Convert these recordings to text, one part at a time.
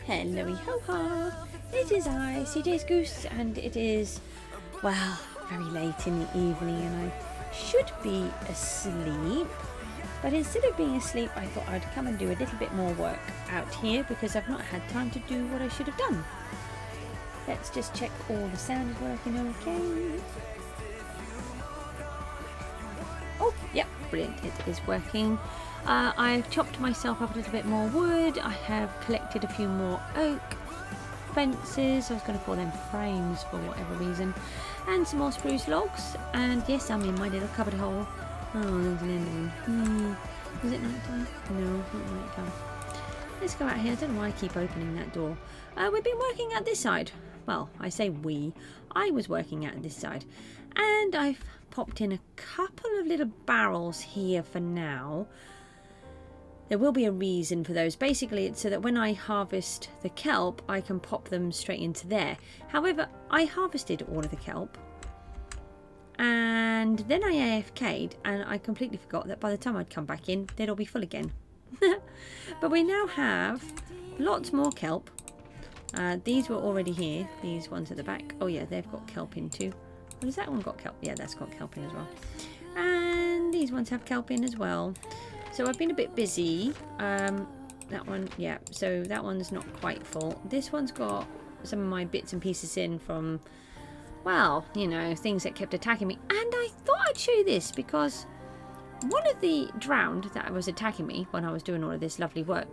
Hello ho ha! It is I, Cjsgoose, and it is, well, very late in the evening and I should be asleep. But instead of being asleep, I thought I'd come and do a little bit more work out here because I've not had time to do what I should have done. Let's just check all the sound is working okay. Oh, yep, brilliant, it is working. I've chopped myself up a little bit more wood. I have collected a few more oak fences. I was going to call them frames for whatever reason. And some more spruce logs. And yes, I'm in my little cupboard hole. Oh, there's an ending. Is it night time? No, not night time. Let's go out here. I don't know why I keep opening that door. We've been working at this side. Well, I say we. I was working at this side. And I've popped in a couple of little barrels here for now. There will be a reason for those. Basically, it's so that when I harvest the kelp, I can pop them straight into there. However, I harvested all of the kelp. And then I AFK'd and I completely forgot that by the time I'd come back in, they'd all be full again. But we now have lots more kelp. These were already here. These ones at the back. Oh yeah, they've got kelp in too. Oh, has that one got kelp? Yeah, that's got kelp in as well. And these ones have kelp in as well. So I've been a bit busy. That one, yeah, so that one's not quite full. This one's got some of my bits and pieces in from, well, you know, things that kept attacking me. And I thought I'd show you this because one of the drowned that was attacking me when I was doing all of this lovely work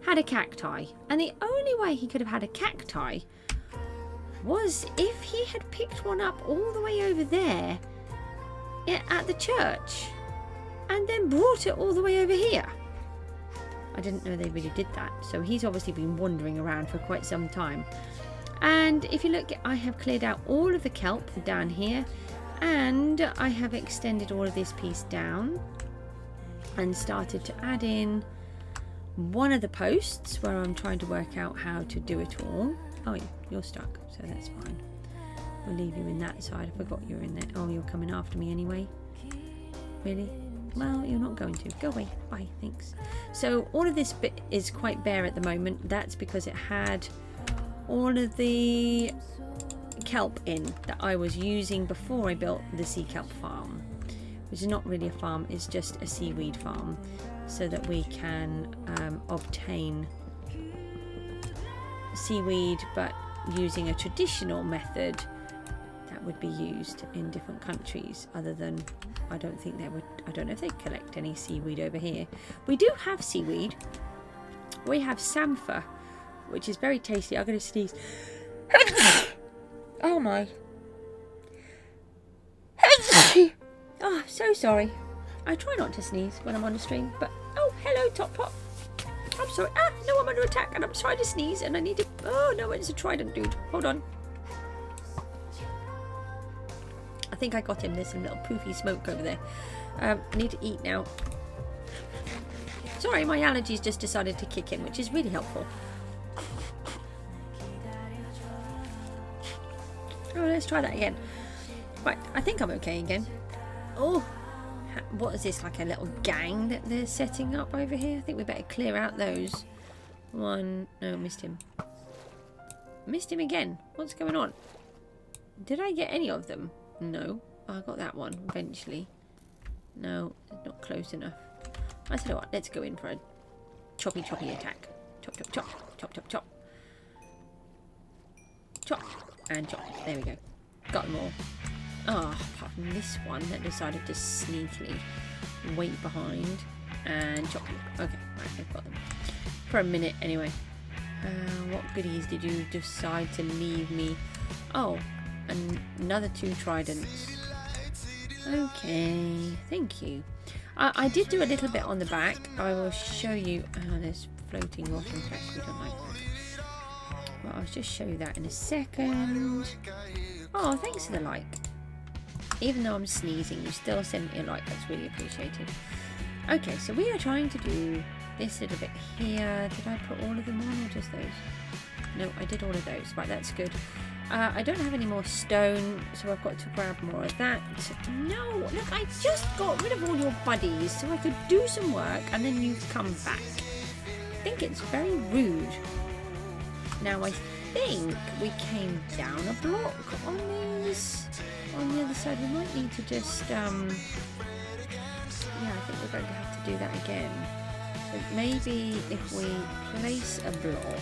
had a cacti. And the only way he could have had a cacti was if he had picked one up all the way over there at the church. And then brought it all the way over here. I didn't know they really did that. So he's obviously been wandering around for quite some time. And if you look, I have cleared out all of the kelp down here. And I have extended all of this piece down. And started to add in one of the posts where I'm trying to work out how to do it all. Oh, you're stuck. So that's fine. We'll leave you in that side. I forgot you were in there. Oh, you're coming after me anyway. Really? Well, you're not going to. Go away. Bye. Thanks. So all of this bit is quite bare at the moment. That's because it had all of the kelp in that I was using before I built the sea kelp farm, which is not really a farm. It's just a seaweed farm so that we can obtain seaweed, but using a traditional method that would be used in different countries other than, I don't think they would, I don't know if they collect any seaweed over here. We do have seaweed. We have samphire, which is very tasty. I'm going to sneeze. Oh my. Oh, so sorry. I try not to sneeze when I'm on the stream, but oh, hello, Top Pot. I'm sorry. Ah, no, I'm under attack and I'm trying to sneeze and I need to. Oh no, it's a trident, dude. Hold on. I think I got him. There's some little poofy smoke over there. I need to eat now. Sorry, my allergies just decided to kick in, which is really helpful. Oh, let's try that again. Right, I think I'm okay again. Oh, what is this, like a little gang that they're setting up over here? I think we better clear out those. One, no, missed him. Missed him again. What's going on? Did I get any of them? No. I got that one eventually. No, not close enough. I tell you what, let's go in for a choppy attack. Chop, chop, chop, chop, chop, chop. Chop and chop. There we go. Got them all. Ah, oh, apart from this one that decided to sneakily wait behind and chop them. Okay, right, I've got them. For a minute anyway. What goodies did you decide to leave me? Oh, another 2 tridents. Okay, thank you. I did do a little bit on the back. I will show you. Oh, there's floating rotten flesh. We don't like that. Well, I'll just show you that in a second. Oh, thanks for the like. Even though I'm sneezing, you still send me a like. That's really appreciated. Okay, so we are trying to do this little bit here. Did I put all of them on or just those? No, I did all of those. Right, that's good. I don't have any more stone, so I've got to grab more of that. No, look, I just got rid of all your buddies so I could do some work and then you've come back. I think it's very rude. Now I think we came down a block on these on the other side. We might need to just yeah, I think we're going to have to do that again. So maybe if we place a block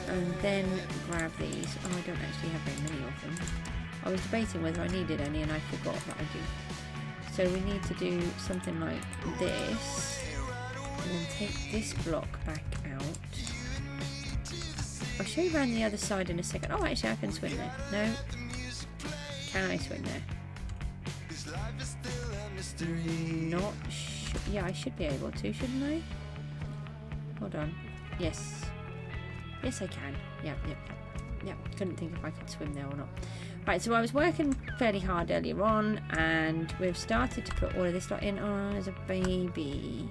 and then grab these. Oh, I don't actually have very many of them. I was debating whether I needed any and I forgot that I do. So we need to do something like this and then take this block back out. I'll show you around the other side in a second. Oh, actually I can swim there. No. Can I swim there? Not sure. Yeah, I should be able to, shouldn't I? Hold on. Yes. Yes, I can. Yep. Couldn't think if I could swim there or not. Right, so I was working fairly hard earlier on, and we've started to put all of this lot in. Oh, there's a baby.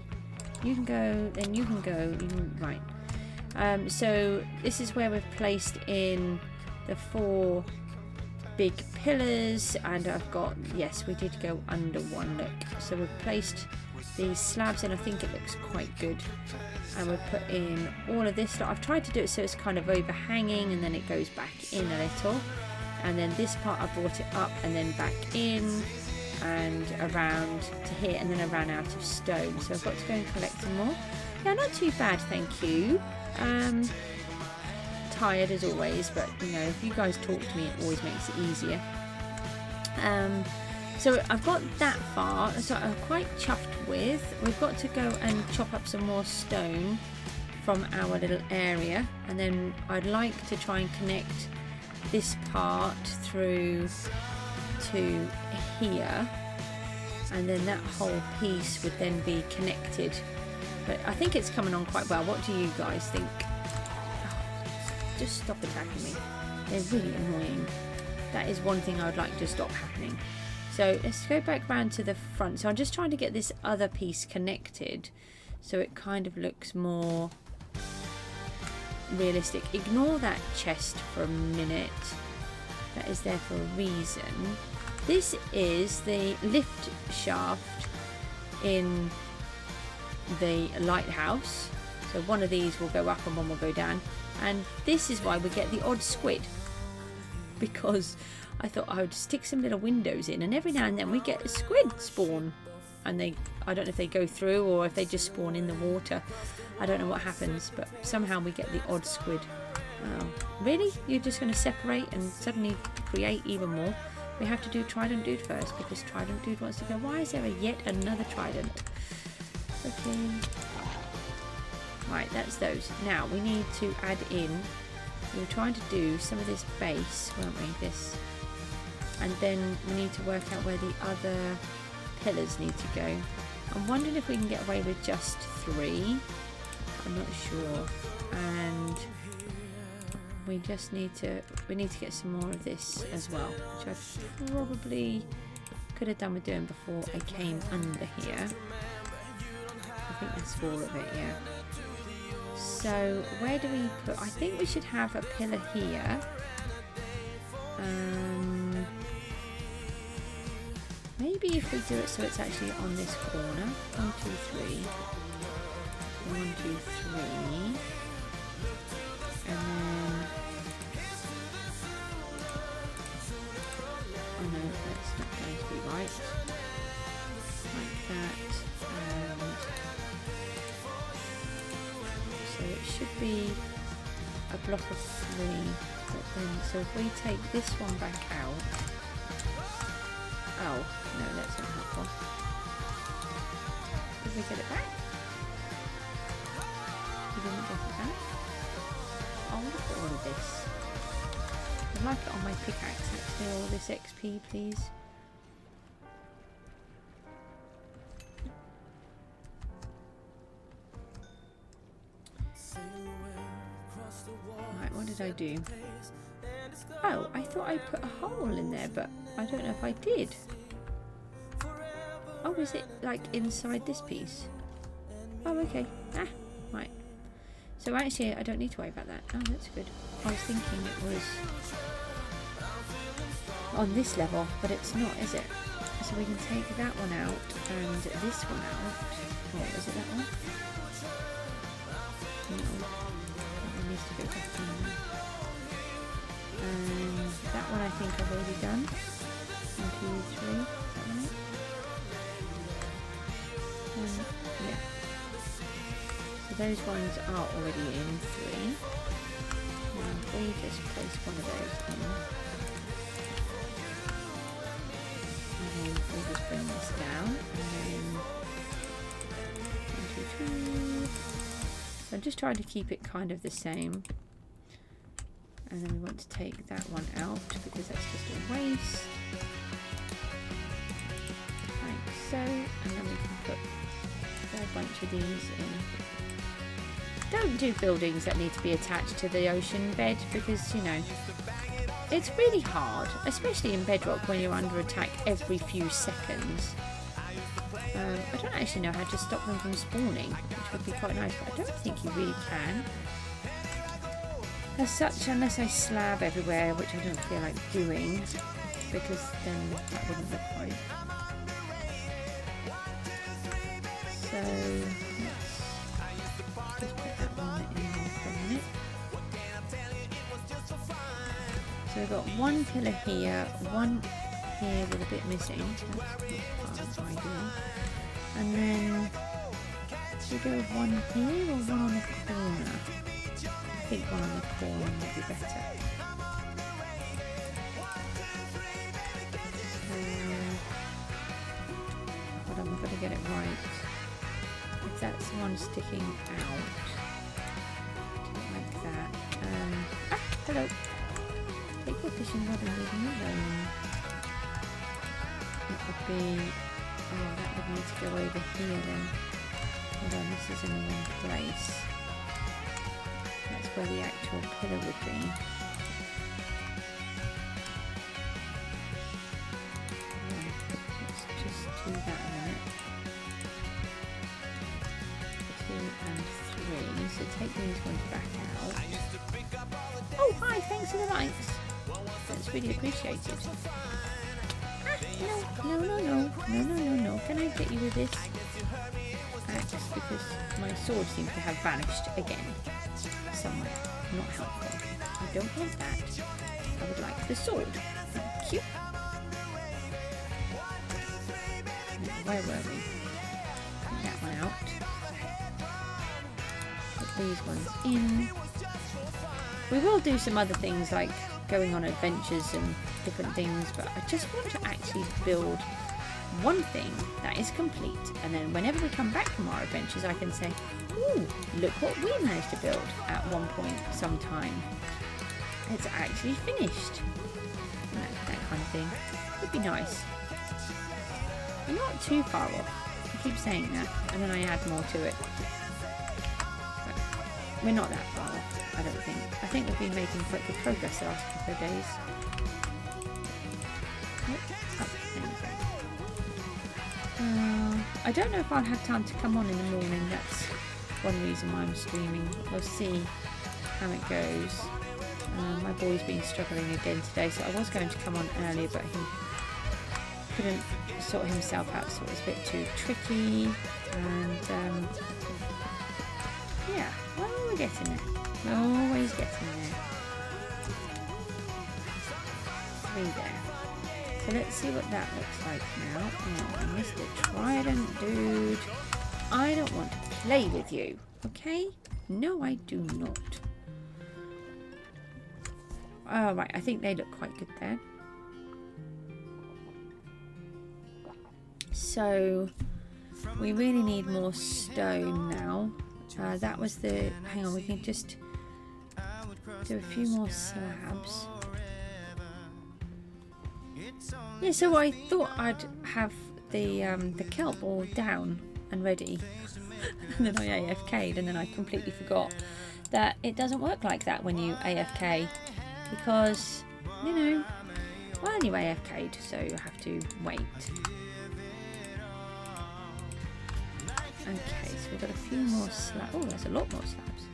You can go, then you can go. Right. So this is where we've placed in the 4 big pillars, and I've got, yes, we did go under one, look. So we've placed these slabs in. I think it looks quite good. And we've put in all of this. I've tried to do it so it's kind of overhanging and then it goes back in a little. And then this part I brought it up and then back in and around to here, and then I ran out of stone. So I've got to go and collect some more. Yeah, not too bad, thank you. Tired as always, but you know, if you guys talk to me, it always makes it easier. So I've got that far, so I'm quite chuffed with. We've got to go and chop up some more stone from our little area, and then I'd like to try and connect this part through to here, and then that whole piece would then be connected. But I think it's coming on quite well. What do you guys think? Oh, just stop attacking me. They're really annoying. That is one thing I would like to stop happening. So let's go back round to the front. So I'm just trying to get this other piece connected so it kind of looks more realistic. Ignore that chest for a minute. That is there for a reason. This is the lift shaft in the lighthouse. So one of these will go up and one will go down. And this is why we get the odd squid. Because I thought I would stick some little windows in, and every now and then we get a squid spawn, and I don't know if they go through or if they just spawn in the water. I don't know what happens, but somehow we get the odd squid. Oh, really? You're just going to separate and suddenly create even more? We have to do Trident Dude first, because Trident Dude wants to go. Why is there yet another Trident? Okay. Right, that's those. Now we need to add in. We were trying to do some of this base, weren't we? This. And then we need to work out where the other pillars need to go. I'm wondering if we can get away with just 3. I'm not sure. And we just need to get some more of this as well, which I probably could have done with doing before I came under here. I think that's 4 of it, yeah. So where do we put? I think we should have a pillar here. Maybe if we do it so it's actually on this corner. 1, 2, 3. 1, 2, 3. And then, oh no, that's not going to be right. Like that. So it should be a block of 3. But then, so if we take this one back out. Oh, no, that's not helpful. Did we get it back? We didn't get it back. Oh, look at all of this. I'd like it on my pickaxe, actually, all this XP, please. Right, what did I do? Oh, I thought I put a hole in there, but I don't know if I did. Oh, is it like inside this piece? Oh, okay. Ah, right. So actually, I don't need to worry about that. Oh, that's good. I was thinking it was on this level, but it's not, is it? So we can take that one out and this one out. Oh, is it that one? No. It needs to go back in those ones are already in 3. Now if we just place one of those in, and then we just bring this down, and then 1, 2, 3. So I'm just trying to keep it kind of the same. And then we want to take that one out because that's just a waste. Like so, and then we can put a whole bunch of these in. Don't do buildings that need to be attached to the ocean bed because, you know, it's really hard, especially in Bedrock when you're under attack every few seconds. I don't actually know how to stop them from spawning, which would be quite nice, but I don't think you really can. As such, unless I slab everywhere, which I don't feel like doing, because then that wouldn't look right. So, let's just put that one in there for a minute. So we've got one pillar here, one here with a bit missing. That's not ideal. And then, should we go with one here or one on the corner? I think one on the corner would be better. Hold on, we've got to get it right. If that's the one sticking out, like that. Hello. Take your fishing rod and leave me alone. It would be. Oh, that would need to go over here then. Hold on, this is in the wrong place. That's where the actual pillar would be. Let's just do that a minute. 2 and 3. So take these ones back out. Oh, hi, thanks for the lights. That's really appreciated. No. Can I get you with this axe? Because my sword seems to have vanished again. Somewhere. Not helpful. I don't want that. I would like the sword. Thank you. Where were we? Take that one out. Put these ones in. We will do some other things like going on adventures and different things, but I just want to actually build one thing that is complete, and then whenever we come back from our adventures I can say, ooh, look what we managed to build at one point sometime. It's actually finished. That kind of thing would be nice. We're not too far off. I keep saying that, and then I add more to it. But we're not that far off, I don't think. I think we've been making quite good progress the last couple of days. I don't know if I'll have time to come on in the morning. That's one reason why I'm streaming. We'll see how it goes. My boy's been struggling again today, so I was going to come on earlier, but he couldn't sort himself out, so it was a bit too tricky. And yeah, well, we're getting there. We're always getting there. 3 there. So let's see what that looks like now. Oh, Mr. Trident dude. I don't want to play with you, okay? No, I do not. Oh, right, I think they look quite good there. So, we really need more stone now. That was the... Hang on, we can just do a few more slabs. Yeah, so I thought I'd have the kelp all down and ready, and then I AFK'd, and then I completely forgot that it doesn't work like that when you AFK, because, you know, well, you AFK'd, so you have to wait. Okay, so we've got a few more slabs. Oh, there's a lot more slabs.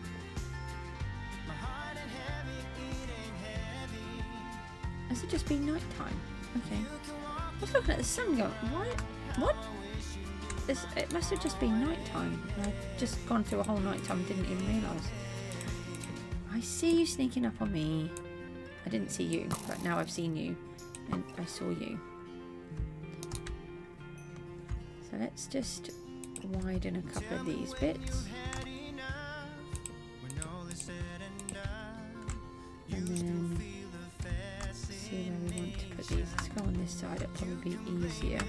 Has it just been night time? Okay. I was looking at the sun going, what? It must have just been night time. I've just gone through a whole night time and didn't even realise. I see you sneaking up on me. I didn't see you, but now I've seen you. And I saw you. So let's just widen a couple of these bits. then see where we want to put these. Let's go on this side, it'll probably be easier.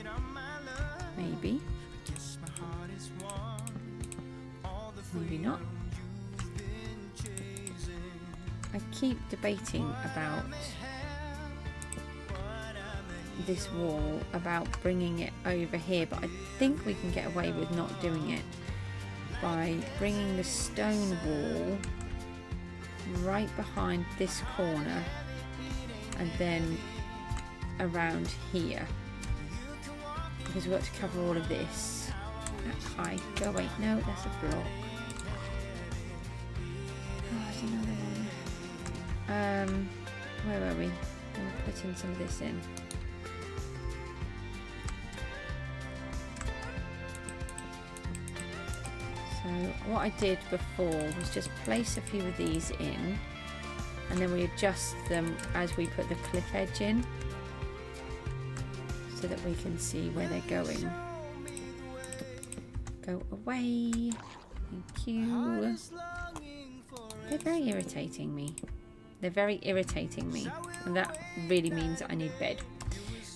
Maybe. Maybe not. I keep debating about this wall, about bringing it over here, but I think we can get away with not doing it by bringing the stone wall right behind this corner and then around here, because we've got to cover all of this. That height. Go away. No, that's a block. Oh, there's another one. Where were we? We'll put in some of this in. So what I did before was just place a few of these in, and then we adjust them as we put the cliff edge in, so that we can see where they're going. Go away. Thank you. They're very irritating me. They're very irritating me. And that really means I need bed.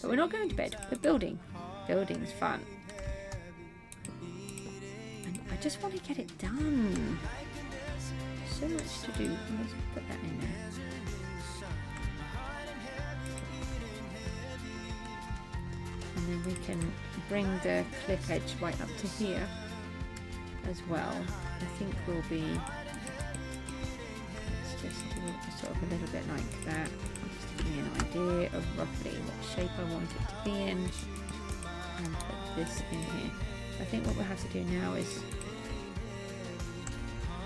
But we're not going to bed. We're building. Building's fun. And I just want to get it done. So much to do. Let's put that in there. And then we can bring the cliff edge right up to here as well. I think we'll be, let's just do it sort of a little bit like that, just to give me an idea of roughly what shape I want it to be in, and put this in here. I think what we'll have to do now is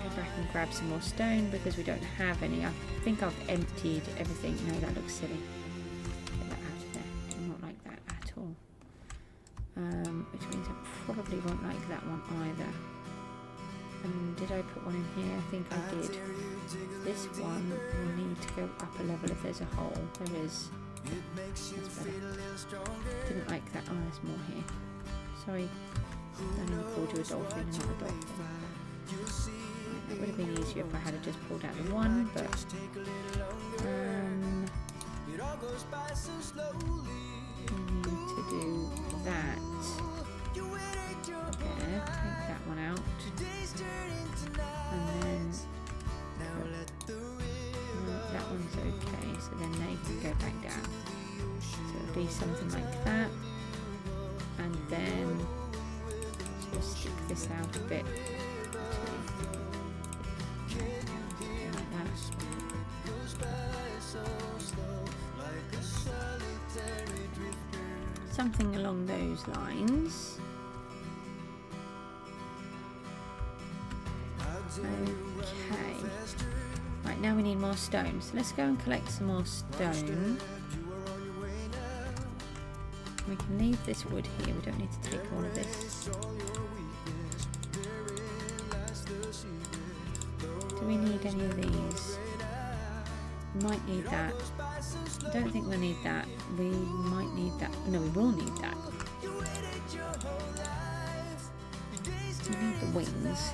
go back and grab some more stone, because we don't have any. I think I've emptied everything. No, that looks silly. Get that out of there. Do not like that at all. Which means I probably won't like that one either. And did I put one in here? I think I did. This one will need to go up a level if there's a hole. There is. That's better. Didn't like that. Oh, there's more here. Sorry. I only called you a dolphin, not a dolphin. Right, it would have been easier if I had just pulled out the one, but we need to do that. There, take that one out, and then that one's okay, so then they can go back down. So it'll be something like that, and then just stick this out a bit. Like that. Something along those lines. Okay. Right, now we need more stone. So let's go and collect some more stone. We can leave this wood here. We don't need to take all of this. Do we need any of these? We might need that. I don't think we'll need that. We might need that. No, we will need that. We need the wings.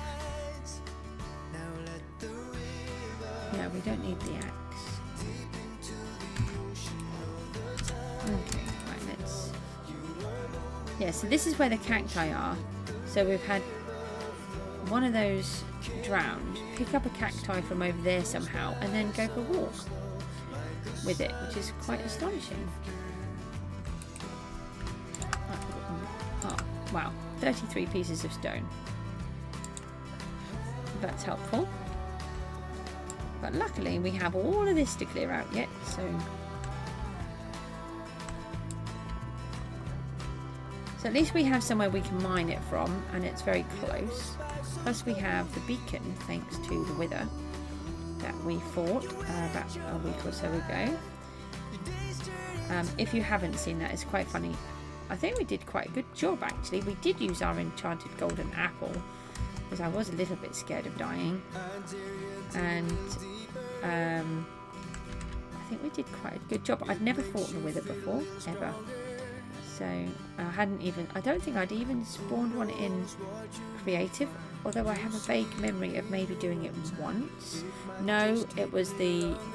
Yeah, we don't need the axe. Okay, right, let's... Yeah, so this is where the cacti are. So we've had one of those drowned, pick up a cacti from over there somehow, and then go for a walk with it, which is quite astonishing. Oh, wow, 33 pieces of stone. That's helpful. But luckily we have all of this to clear out yet, so at least we have somewhere we can mine it from, and it's very close. Plus we have the beacon, thanks to the wither that we fought about a week or so ago. If you haven't seen that, it's quite funny. I think we did quite a good job actually. We did use our enchanted golden apple, because I was a little bit scared of dying, and I think we did quite a good job. I'd never fought the wither before, ever, So I don't think I'd even spawned one in creative, although I have a vague memory of maybe doing it once. No, it was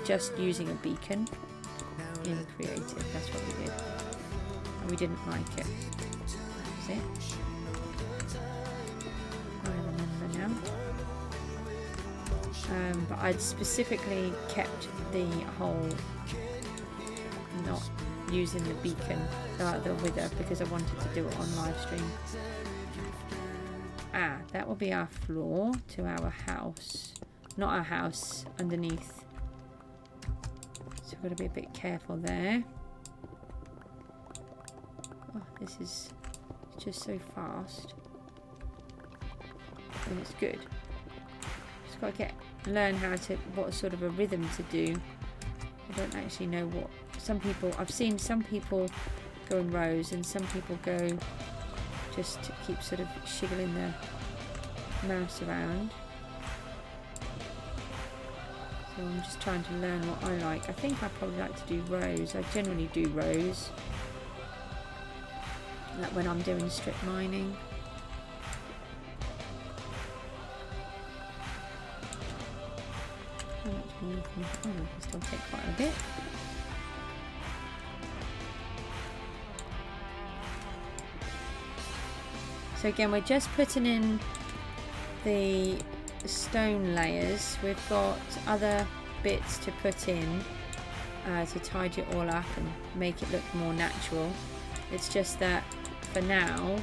just using a beacon in creative. That's what we did, and we didn't like it. That was it. I remember now. But I'd specifically kept the whole not using the beacon, the wither, because I wanted to do it on live stream. That will be our floor to our house. Not our house, underneath. So we've got to be a bit careful there. Oh, this is just so fast. And it's good. Just got to learn what sort of a rhythm to do. I don't actually know what I've seen some people go in rows, and some people go just to keep sort of shiggling the mouse around. So I'm just trying to learn what I like. I think I probably like to do rows. I generally do rows, like when I'm doing strip mining. How much more can I can still take quite a bit. So again, we're just putting in the stone layers. We've got other bits to put in to tidy it all up and make it look more natural. It's just that for now,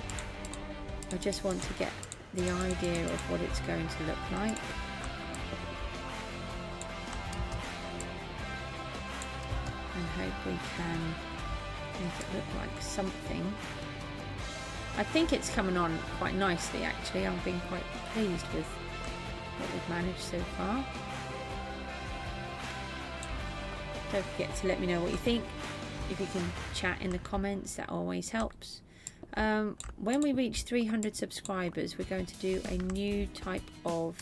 I just want to get the idea of what it's going to look like. And hope we can make it look like something. I think it's coming on quite nicely, actually. I've been quite pleased with what we've managed so far. Don't forget to let me know what you think. If you can chat in the comments, that always helps. When we reach 300 subscribers, we're going to do a new type of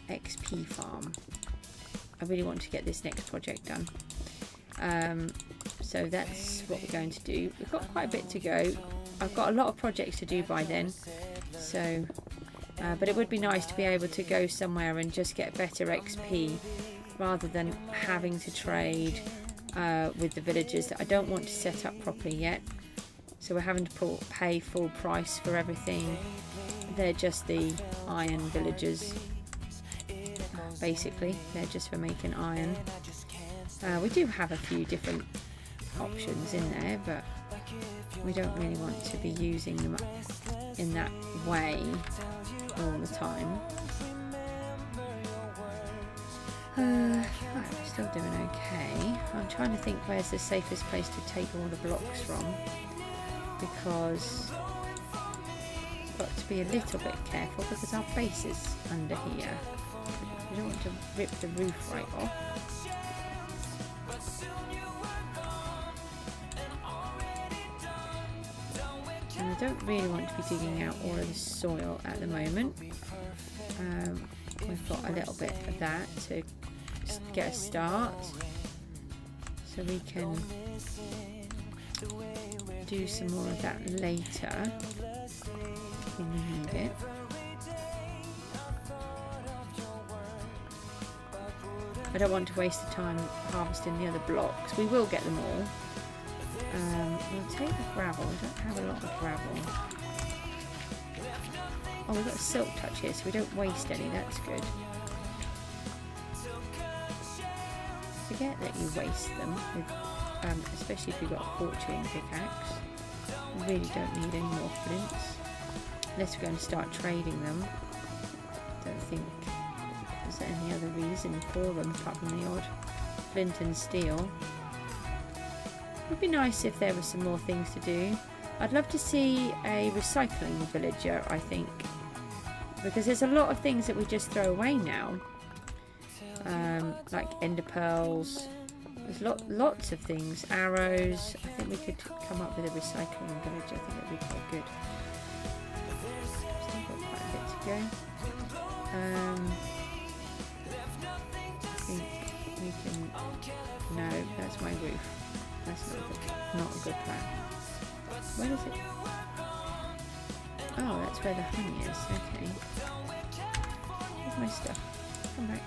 XP farm. I really want to get this next project done. So that's what we're going to do. We've got quite a bit to go. I've got a lot of projects to do by then, so but it would be nice to be able to go somewhere and just get better XP rather than having to trade with the villagers that I don't want to set up properly yet. So we're having to pay full price for everything. They're just the iron villagers, basically. They're just for making iron. We do have a few different options in there, but we don't really want to be using them in that way all the time. Right, we're still doing okay. I'm trying to think where's the safest place to take all the blocks from, because we've got to be a little bit careful because our base is under here. We don't want to rip the roof right off. And I don't really want to be digging out all of the soil at the moment. We've got a little bit of that to get a start, so we can do some more of that later when we need it. I don't want to waste the time harvesting the other blocks. We will get them all. We'll take the gravel. We don't have a lot of gravel. Oh, we've got a silk touch here, so we don't waste any. That's good. Forget that you waste them, with, especially if you've got a fortune pickaxe. You really don't need any more flints, unless we're going to start trading them. Don't think there's any other reason for them apart from the odd flint and steel. It would be nice if there were some more things to do. I'd love to see a recycling villager, I think, because there's a lot of things that we just throw away now, like ender pearls. There's lots of things, arrows. I think we could come up with a recycling villager. I think that'd be quite good. Still got quite a bit to go. I think we can. No, that's my roof. That's not a good plan. Where is it? Oh, that's where the honey is. Okay. Where's my stuff? Come back.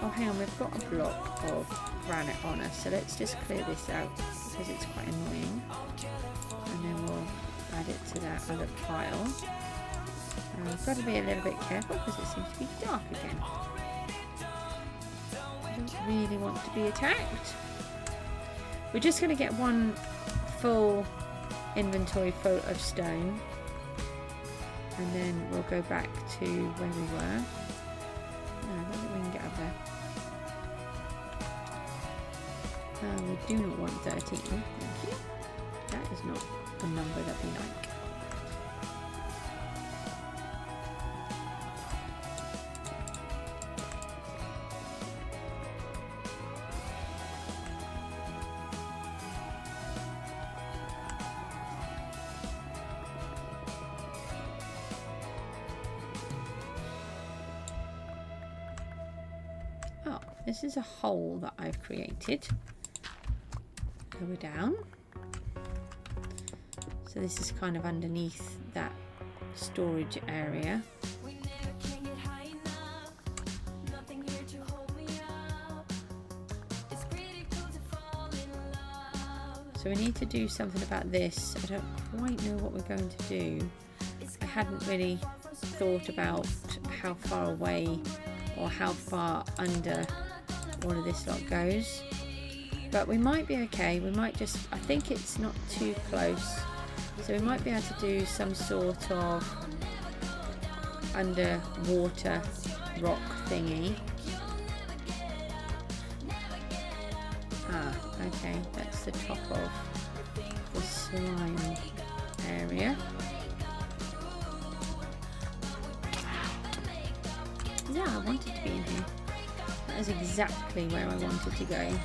Oh, hang on. We've got a block of granite on us, so let's just clear this out because it's quite annoying. And then we'll add it to that other pile. And we've got to be a little bit careful because it seems to be dark again. I don't really want to be attacked. We're just going to get one full inventory full of stone, and then we'll go back to where we were. No, I don't think we can get up there. We do not want 13. Thank you. That is not a number that we like. This is a hole that I've created. Lower down. So this is kind of underneath that storage area. So we need to do something about this. I don't quite know what we're going to do. I hadn't really thought about how far away or how far under all of this lot goes, but we might be okay. We might just, I think it's not too close, so we might be able to do some sort of underwater rock thingy. Ah, okay, that's the top of the slime area. Yeah, I wanted to be in here. That is exactly where I wanted to go.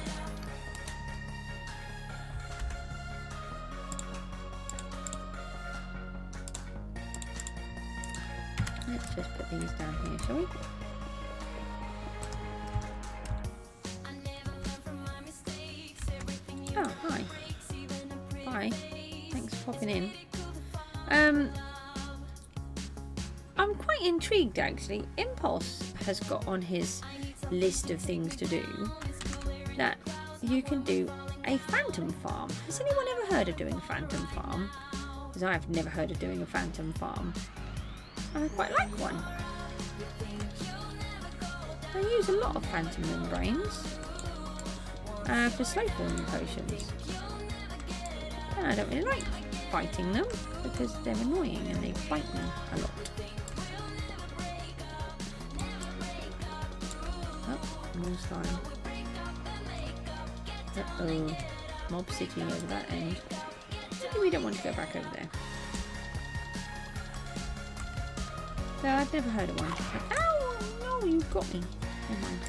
Let's just put these down here, shall we? Oh, hi. Bye. Thanks for popping in. I'm quite intrigued actually. Impulse has got on his list of things to do that you can do a phantom farm. Has anyone ever heard of doing a phantom farm? Because I've never heard of doing a phantom farm. I quite like one. I use a lot of phantom membranes for slow forming potions. And I don't really like fighting them because they're annoying and they bite me a lot. More slime. Uh-oh. Mob City over that end. Maybe we don't want to go back over there. So I've never heard of one. Ow! No, you got me. Never mind.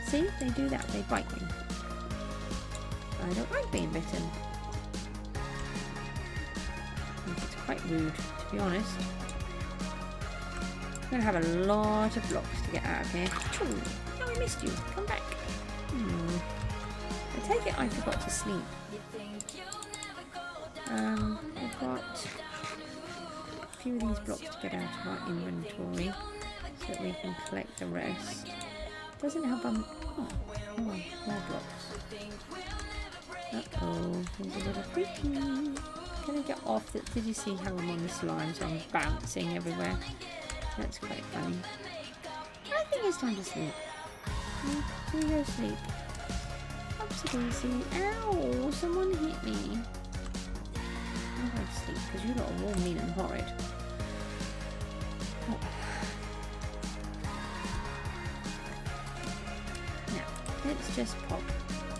See? They do that. They bite you. I don't like being bitten. I think it's quite rude, to be honest. I'm going to have a lot of blocks to get out of here. Ooh. I missed you. Come back. I take it I forgot to sleep. I've got a few of these blocks to get out of our inventory so that we can collect the rest. Doesn't help. Oh, more blocks. Uh-oh, he's a little freaky. Can I get off? Did you see how I'm on the slime? So I'm bouncing everywhere. That's quite funny. I think it's time to sleep. You go sleep. Upsy-daisy. Ow! Someone hit me. I'm going to sleep because you lot are all mean and horrid. Oh. Now, let's just pop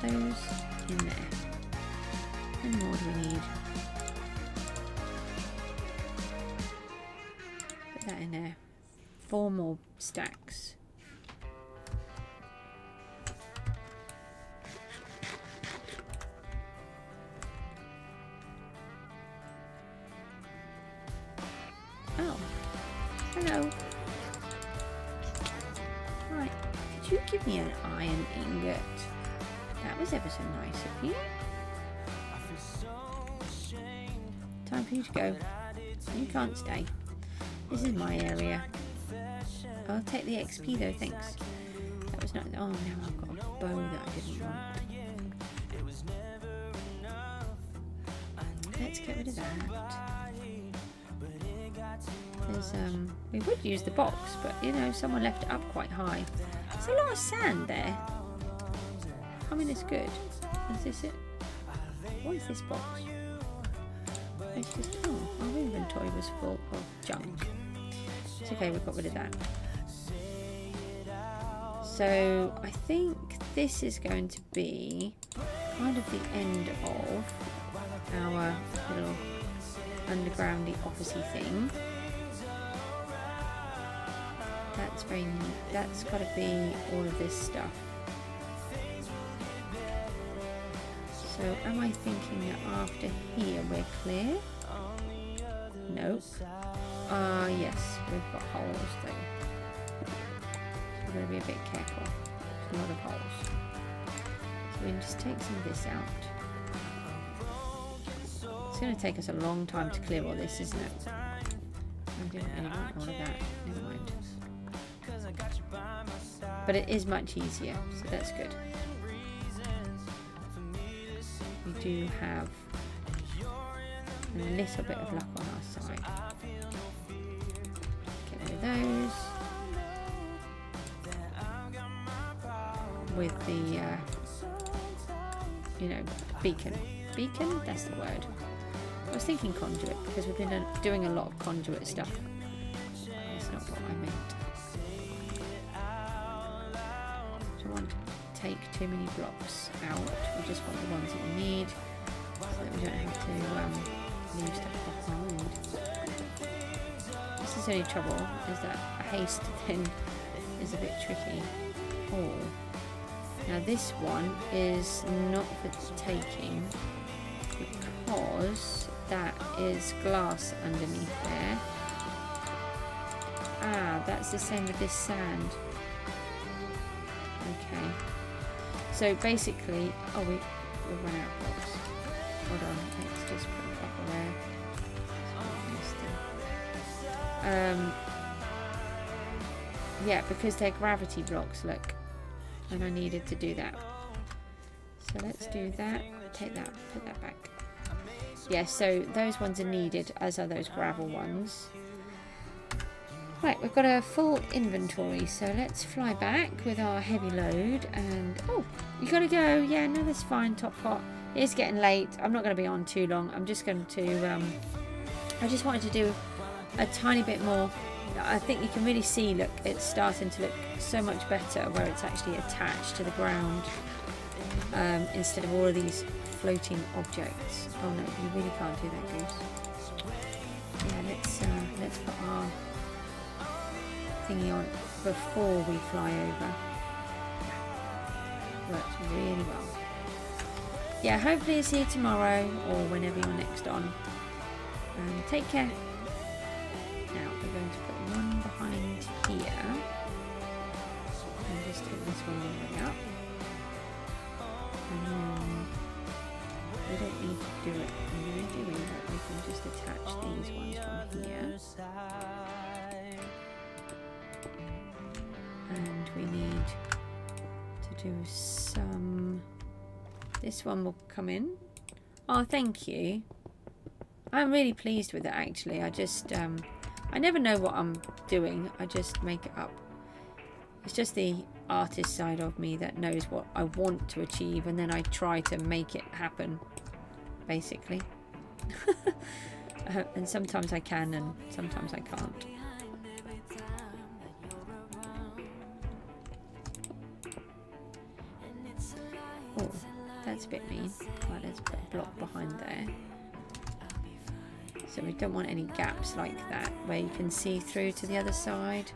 those in there. How many more do we need? Put that in there. 4 more stacks. Hello. Right, did you give me an iron ingot? That was ever so nice of you. Time for you to go. You can't stay. This is my area. I'll take the XP though, thanks. That was not. Oh, now I've got a bow that I didn't want. Let's get rid of that. There's we would use the box, but you know, someone left it up quite high. There's a lot of sand there. I mean, it's good. Is this it? What is this box? It's just, oh, our inventory was full of junk. It's okay, we've got rid of that. So I think this is going to be kind of the end of our little undergroundy officey thing. That's very neat. That's got to be all of this stuff. So am I thinking that after here we're clear? Nope. Yes, we've got holes though. So we've got to be a bit careful. There's a lot of holes. So we can just take some of this out. It's going to take us a long time to clear all this, isn't it? I didn't really want all of that. Never mind. But it is much easier, so that's good. We do have a little bit of luck on our side. Get rid of those. With the, you know, beacon. Beacon? That's the word. I was thinking conduit because we've been doing a lot of conduit stuff. That's not what I meant. Don't want to take too many blocks out. We just want the ones that we need so that we don't have to leave stuff behind. This is the only trouble, is that a haste thing is a bit tricky. Oh. Now this one is not for taking because that is glass underneath there. Ah, that's the same with this sand. Okay. So basically, oh, we've run out of blocks. Hold on, let's just put it back away. Yeah, because they're gravity blocks, look. And I needed to do that. So let's do that. Take that, put that back. Yeah, so those ones are needed, as are those gravel ones. Right, we've got a full inventory, so let's fly back with our heavy load. And oh, you gotta go. Yeah, no, that's fine. Top pot. It's getting late. I'm not going to be on too long. I'm just going to. I just wanted to do a tiny bit more. I think you can really see. Look, it's starting to look so much better where it's actually attached to the ground instead of all of these floating objects. Oh no, you really can't do that, Goose. Yeah, let's put our thingy on before we fly over. Works really well. Yeah, hopefully it's here tomorrow or whenever you're next on. Take care. Now we're going to put one behind here and just take this one all the way up. And then we don't need to do it really doing that. We can just attach these ones from here. And we need to do some. This one will come in. Oh, thank you. I'm really pleased with it, actually. I just, I never know what I'm doing. I just make it up. It's just the artist side of me that knows what I want to achieve, and then I try to make it happen, basically. And sometimes I can, and sometimes I can't. Oh. That's a bit mean. Right, let's put a block behind there. So we don't want any gaps like that where you can see through to the other side.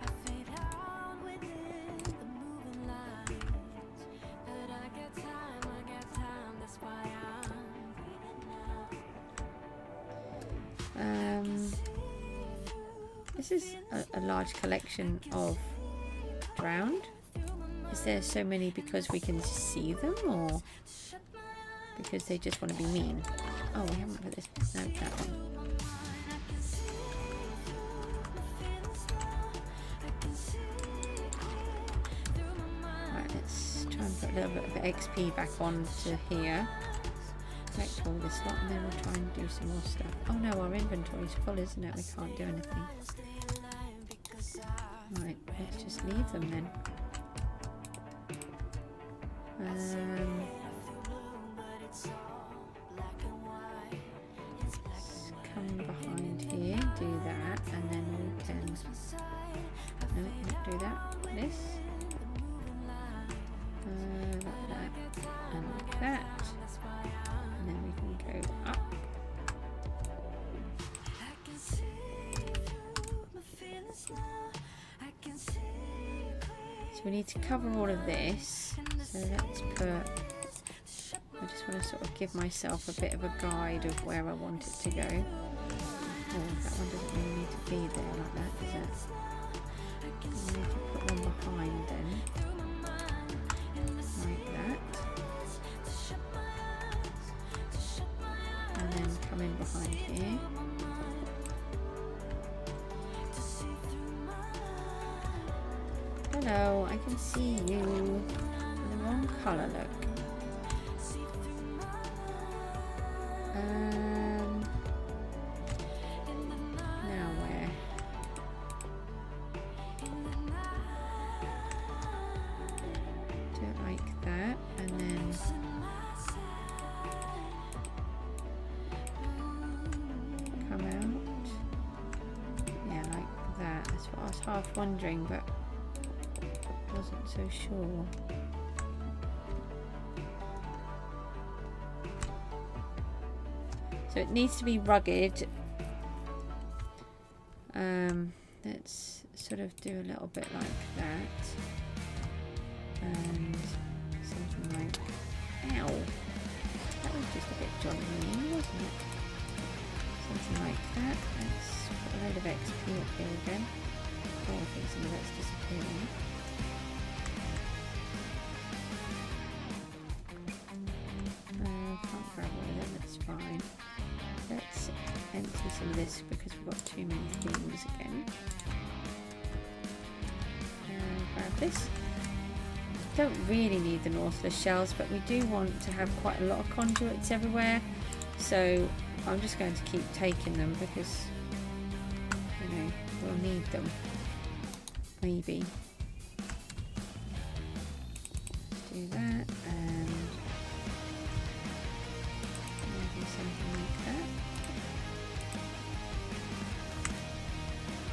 This is a large collection of drowned. Is there so many because we can see them, or because they just want to be mean? Oh, we haven't put this. No, that one. Right, let's try and put a little bit of XP back onto here. Collect all this lot, and then we'll try and do some more stuff. Oh no, our inventory's full, isn't it? We can't do anything. Right, let's just leave them then. Let's come behind here, do that, and then we can. No, not do that. This. Like that, and like that. And then we can go up. So we need to cover all of this. So let's put, I just want to sort of give myself a bit of a guide of where I want it to go. Oh, that one doesn't really need to be there like that, does it? I need to put one behind then. Like that. And then come in behind here. Hello, I can see you. The wrong colour, look. Now where? Do it like that, and then come out. Yeah, like that. That's what I was half wondering, but wasn't so sure. So it needs to be rugged. Let's sort of do a little bit like that. And something like, ow, that was just a bit Johnny, wasn't it? Something like that. Let's put a load of XP up here again. Oh, I think some of that's disappearing. Can't grab one of them, that's fine. Let's empty some of this because we've got too many things again. Grab this. Don't really need the Nautilus shells, but we do want to have quite a lot of conduits everywhere. So I'm just going to keep taking them because, you know, we'll need them. Maybe. Do that and maybe something like that.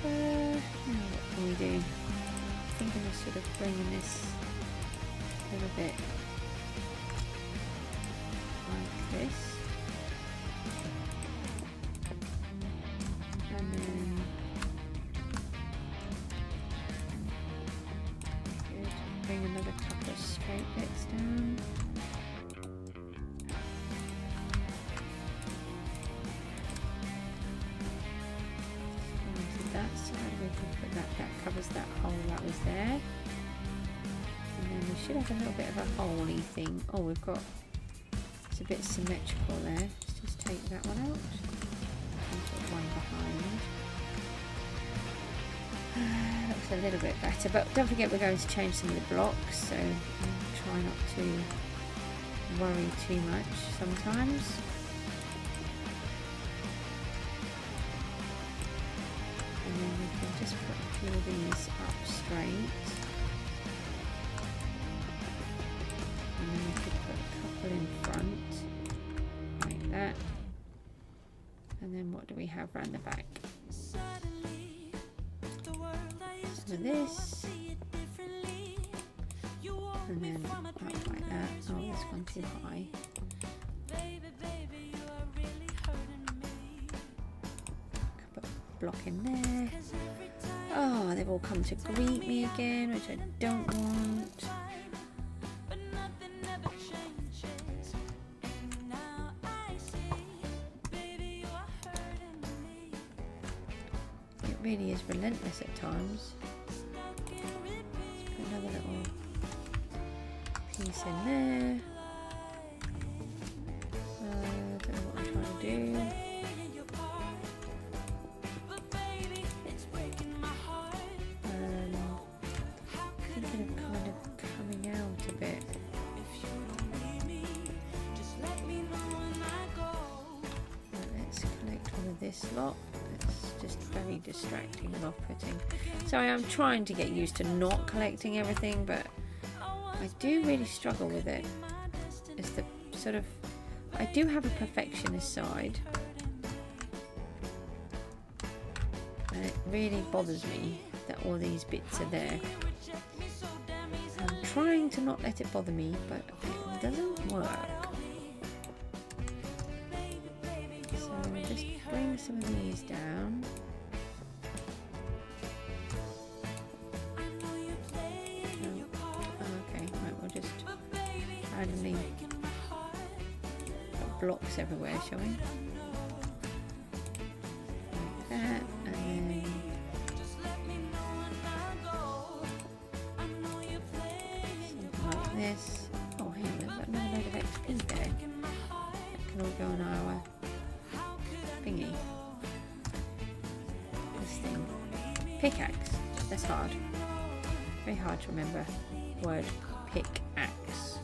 Now what can we do? I think I'm just sort of bringing this a little bit like this. And then good. Bring another couple of straight bits down. That side we can put that covers that hole that was there, and then we should have a little bit of a holey thing. Oh, we've got, it's a bit symmetrical there. Let's just take that one out and put one behind. Looks a little bit better, but don't forget we're going to change some of the blocks, so try not to worry too much sometimes. And then we can just put a few of these up straight. And then we could put a couple in front, like that. And then what do we have around the back? Some of this. And then up like that. Oh, this one too high. Block in there. Oh, they've all come to greet me again, which I don't want. It really is relentless at times. Let's put another little piece in there. Don't know what I'm trying to do. Thinking of kind of coming out a bit. Let's collect all of this lot. It's just very distracting and off-putting. Sorry, I'm trying to get used to not collecting everything, but I do really struggle with it. It's the sort of, I do have a perfectionist side, and it really bothers me that all these bits are there. I'm trying to not let it bother me, but it doesn't work. So I'll just bring some of these down. Randomly got blocks everywhere, shall we? Like that, and then something like this. Oh, hang on, there's another load of XP there. That can all go on our thingy. This thing. Pickaxe. That's hard. Very hard to remember. Word pickaxe.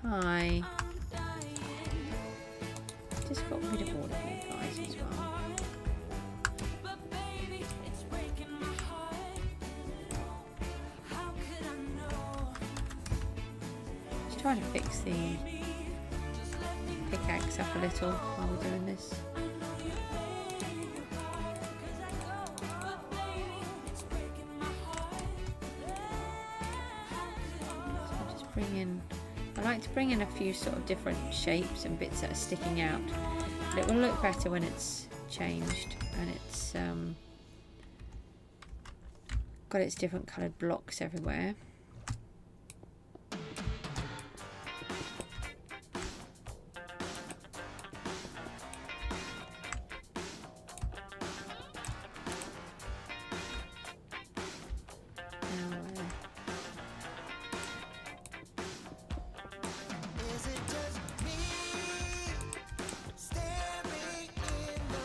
Hi. Just got rid of all of you guys as well. Just trying to fix the pickaxe up a little while we're doing this. So I'll just bring in. I like to bring in a few sort of different shapes and bits that are sticking out. But it will look better when it's changed and it's got its different coloured blocks everywhere.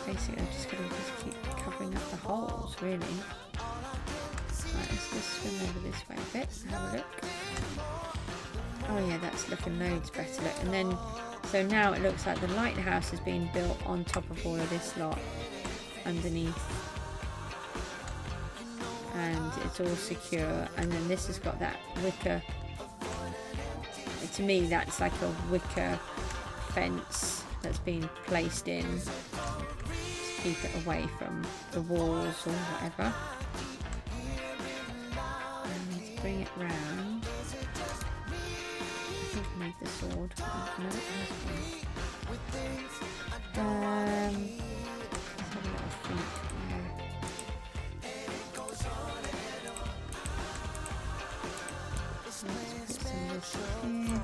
Basically, I'm just going to keep covering up the holes, really. Right, let's just swim over this way a bit and have a look. Oh yeah, that's looking loads better. Look. And then, so now it looks like the lighthouse has been built on top of all of this lot underneath. And it's all secure. And then this has got that wicker. To me, that's like a wicker fence that's been placed in. Keep it away from the walls or whatever. And let's bring it round. I think I made the sword. No, it has one. Let's have a little think there. So let's put some of this here.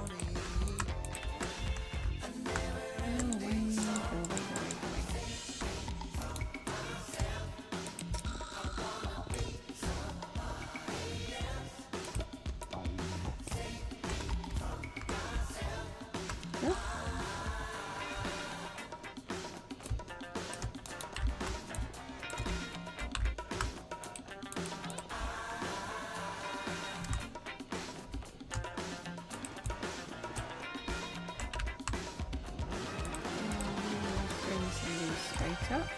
Straight up.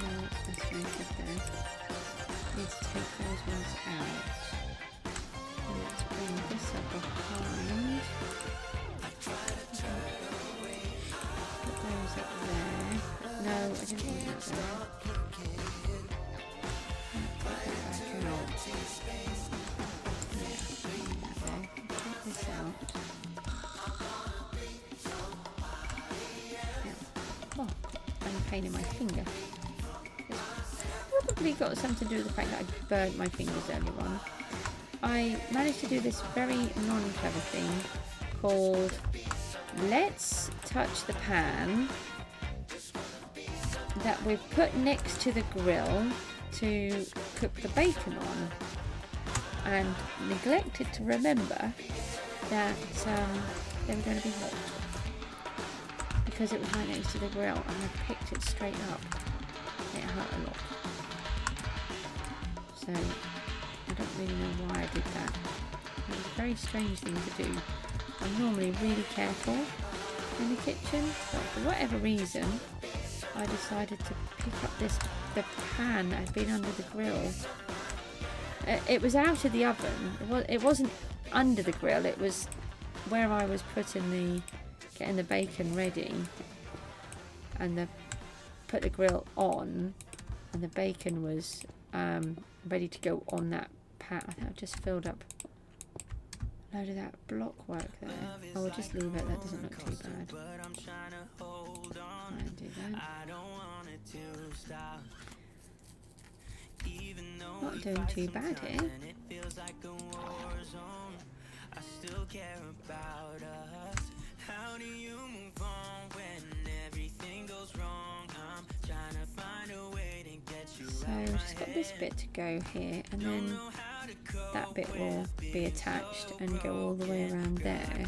No, that's really good there. Need to take those ones out. And let's bring this up behind. Put those up there. No, I didn't want that there. Put that back out. This out. Yeah. Oh, I'm a pain in my finger. It's probably got something to do with the fact that I burnt my fingers earlier on. I managed to do this very non-clever thing called let's touch the pan that we've put next to the grill to cook the bacon on, and neglected to remember that they were going to be hot because it was right next to the grill, and I picked it straight up. It hurt a lot. So I don't really know why I did that. It was a very strange thing to do. I'm normally really careful in the kitchen, but for whatever reason I decided to pick up the pan that had been under the grill. It was out of the oven. It wasn't under the grill. It was where I was getting the bacon ready, and put the grill on, and the bacon was ready to go on that pan. I think I've just filled up a load of that block work there. Oh, we'll just leave it. That doesn't look too bad. I'll do that. Not doing too bad here. So we've just got this bit to go here, and then that bit will be attached and go all the way around there.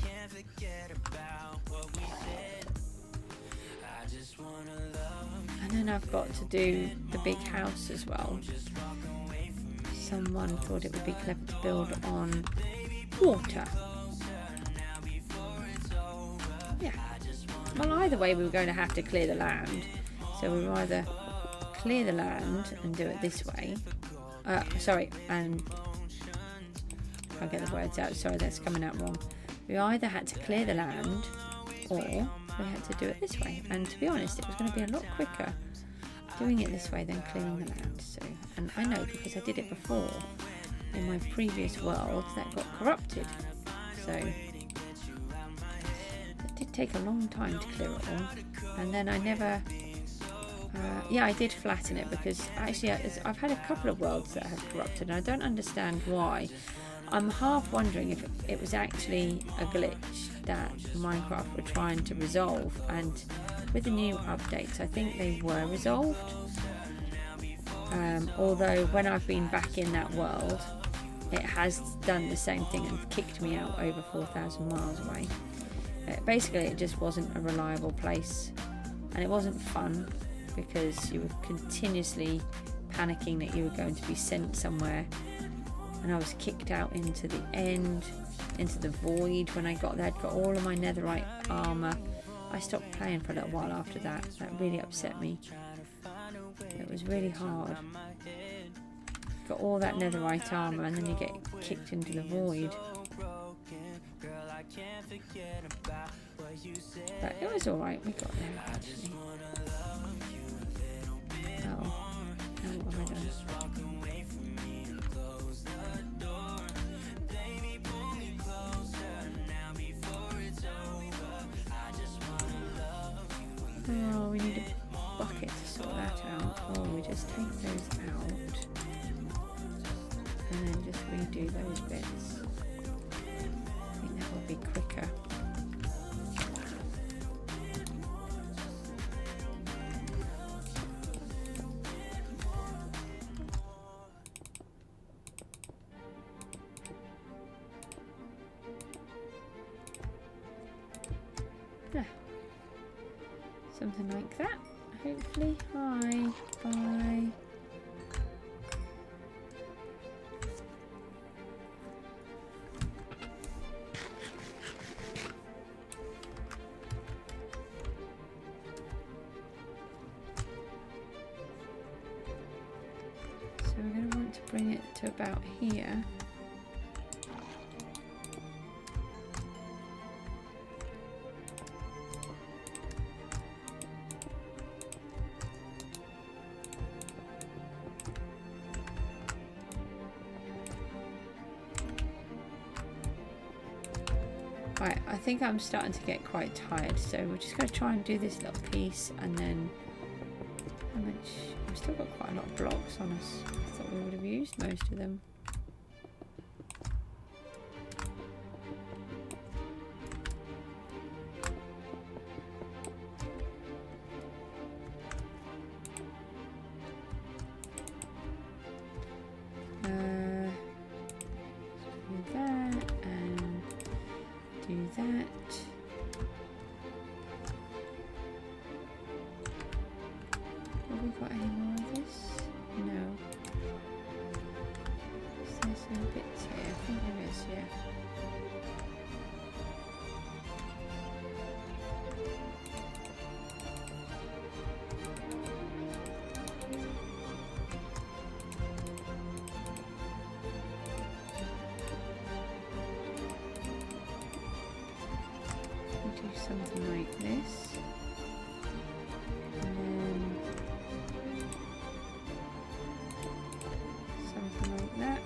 And then I've got to do the big house as well. Someone thought it would be clever to build on water. Yeah. Well, either way we were going to have to clear the land. So we will either clear the land and do it this way. And I'll get the words out. Sorry, that's coming out wrong. We either had to clear the land, or we had to do it this way. And to be honest, it was going to be a lot quicker doing it this way than clearing the land. So, and I know because I did it before in my previous world that got corrupted. So it did take a long time to clear it all. And then I never... yeah, I did flatten it because actually I've had a couple of worlds that have corrupted, and I don't understand why. I'm half wondering if it was actually a glitch that Minecraft were trying to resolve, and with the new updates I think they were resolved. Although when I've been back in that world, it has done the same thing and kicked me out over 4,000 miles away. Basically it just wasn't a reliable place, and it wasn't fun because you were continuously panicking that you were going to be sent somewhere, and I was kicked out into the end, into the void. When I got there, I'd got all of my netherite armour. I stopped playing for a little while after that. That really upset me. It was really hard. Got all that netherite armour and then you get kicked into the void. But it was alright, we got there actually. Oh, what have I done? Oh, we need a bucket to sort that out. Or we just take those out and then just redo those bits. I think that would be quicker. Something like that, hopefully. Hi, bye. So we're going to want to bring it to about here. Right, I think I'm starting to get quite tired, so we're just going to try and do this little piece, and then how much? We've still got quite a lot of blocks on us. I thought we would have used most of them. Have we got any more of this? No. Is there some bits here? I think there is, yeah. Do something like this, and then something like that.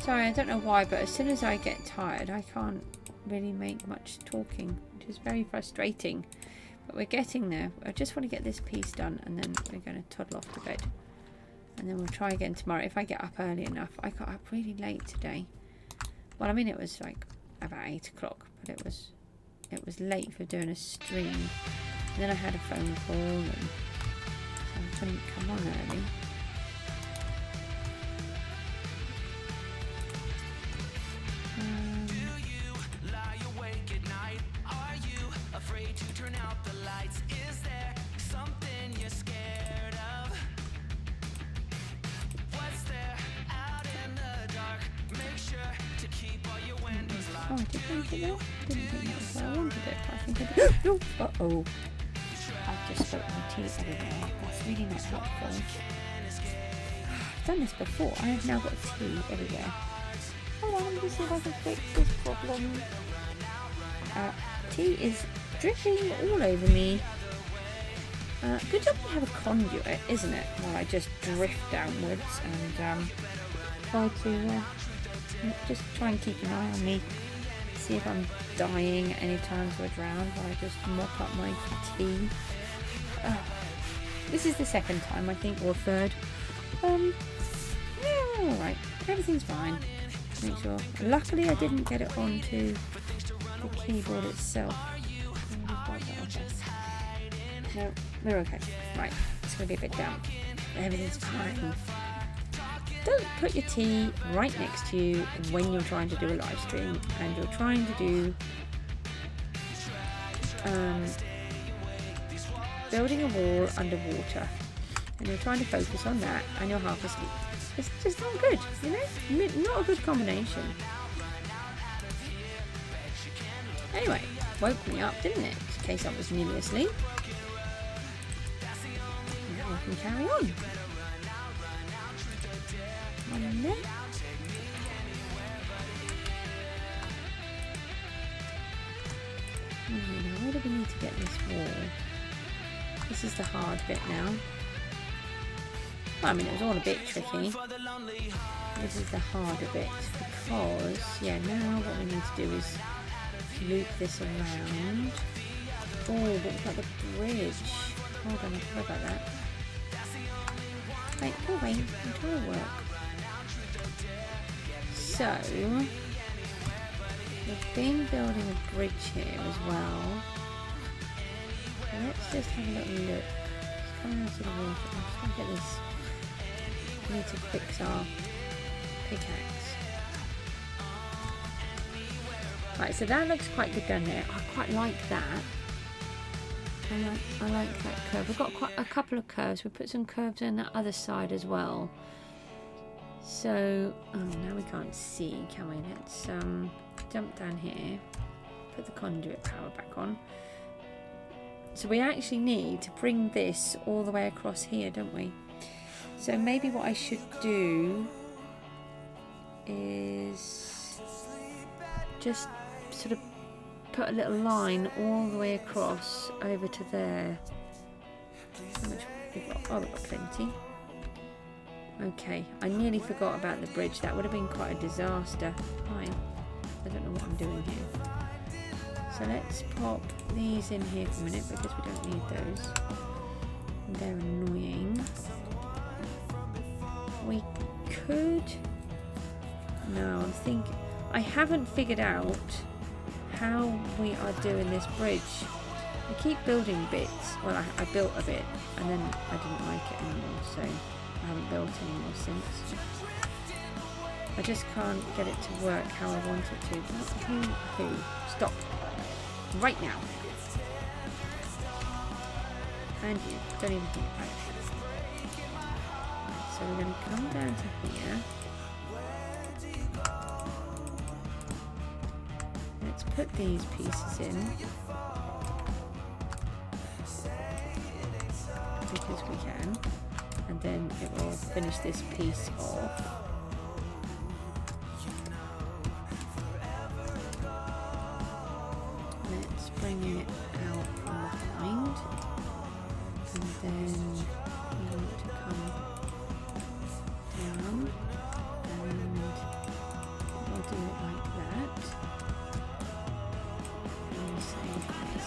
Sorry, I don't know why, but as soon as I get tired I can't really make much talking, which is very frustrating, but we're getting there. I just want to get this piece done and then we're going to toddle off to bed, and then we'll try again tomorrow if I get up early enough. I got up really late today. Well, I mean, it was like about 8 o'clock, but it was late for doing a stream. And then I had a phone call, and so I couldn't come on early. Do you lie awake at night? Are you afraid to turn out the lights? Is there something you're scared of? What's there out in the dark? Make sure to keep all your windows locked. Oh, I did think it there. Didn't think that was what I wanted it, but I think I did. Oh, uh-oh. I've just spilt my tea everywhere. That's really not helpful. I've done this before. I have now got tea everywhere. Hold on, let me see if I can fix this problem. Tea is dripping all over me. Good job we have a conduit, isn't it? While I just drift downwards and just try and keep an eye on me. See if I'm dying at any time to a drown while I just mop up my tea. This is the second time, I think, or third. Yeah, alright. Everything's fine. Make sure. Luckily I didn't get it onto the keyboard itself. No, we're okay. Right, it's going to be a bit damp. Everything's fine. Don't put your tea right next to you when you're trying to do a live stream and you're trying to do building a wall underwater, and you're trying to focus on that and you're half asleep. It's just not good, you know? Not a good combination. Anyway, woke me up, didn't it? In case I was nearly asleep. Now I can carry on. One in there. Now, where do we need to get this wall? This is the hard bit now. Well, I mean, it was all a bit tricky. This is the harder bit because, yeah, now what we need to do is loop this around. Oh, but we've got the bridge. Hold on, I forgot about that. Wait, go away. I'm trying to work. So, we've been building a bridge here as well. Let's just have a little look. It's coming out of the water. I'm just going to get this. We need to fix our pickaxe. Right, so that looks quite good down there. I quite like that. I like that curve. We've got quite a couple of curves. We put some curves on the other side as well. So, oh, now we can't see, can we? Let's jump down here. Put the conduit power back on. So we actually need to bring this all the way across here, don't we? So maybe what I should do is just sort of put a little line all the way across over to there. How much we've got? Oh, we've got plenty. Okay, I nearly forgot about the bridge. That would have been quite a disaster. Fine. I don't know what I'm doing here. So let's pop these in here for a minute because we don't need those. They're annoying. We could... No, I'm thinking... I haven't figured out how we are doing this bridge. I keep building bits. Well, I built a bit and then I didn't like it anymore, so I haven't built anymore since. I just can't get it to work how I want it to. Who? Stop. Right now. And you. Don't even think about it. Right, so we're going to come down to here. Let's put these pieces in. Because we can. And then it will finish this piece off. Let's bring it out from behind. And then we want to come down. And we'll do it like that. And say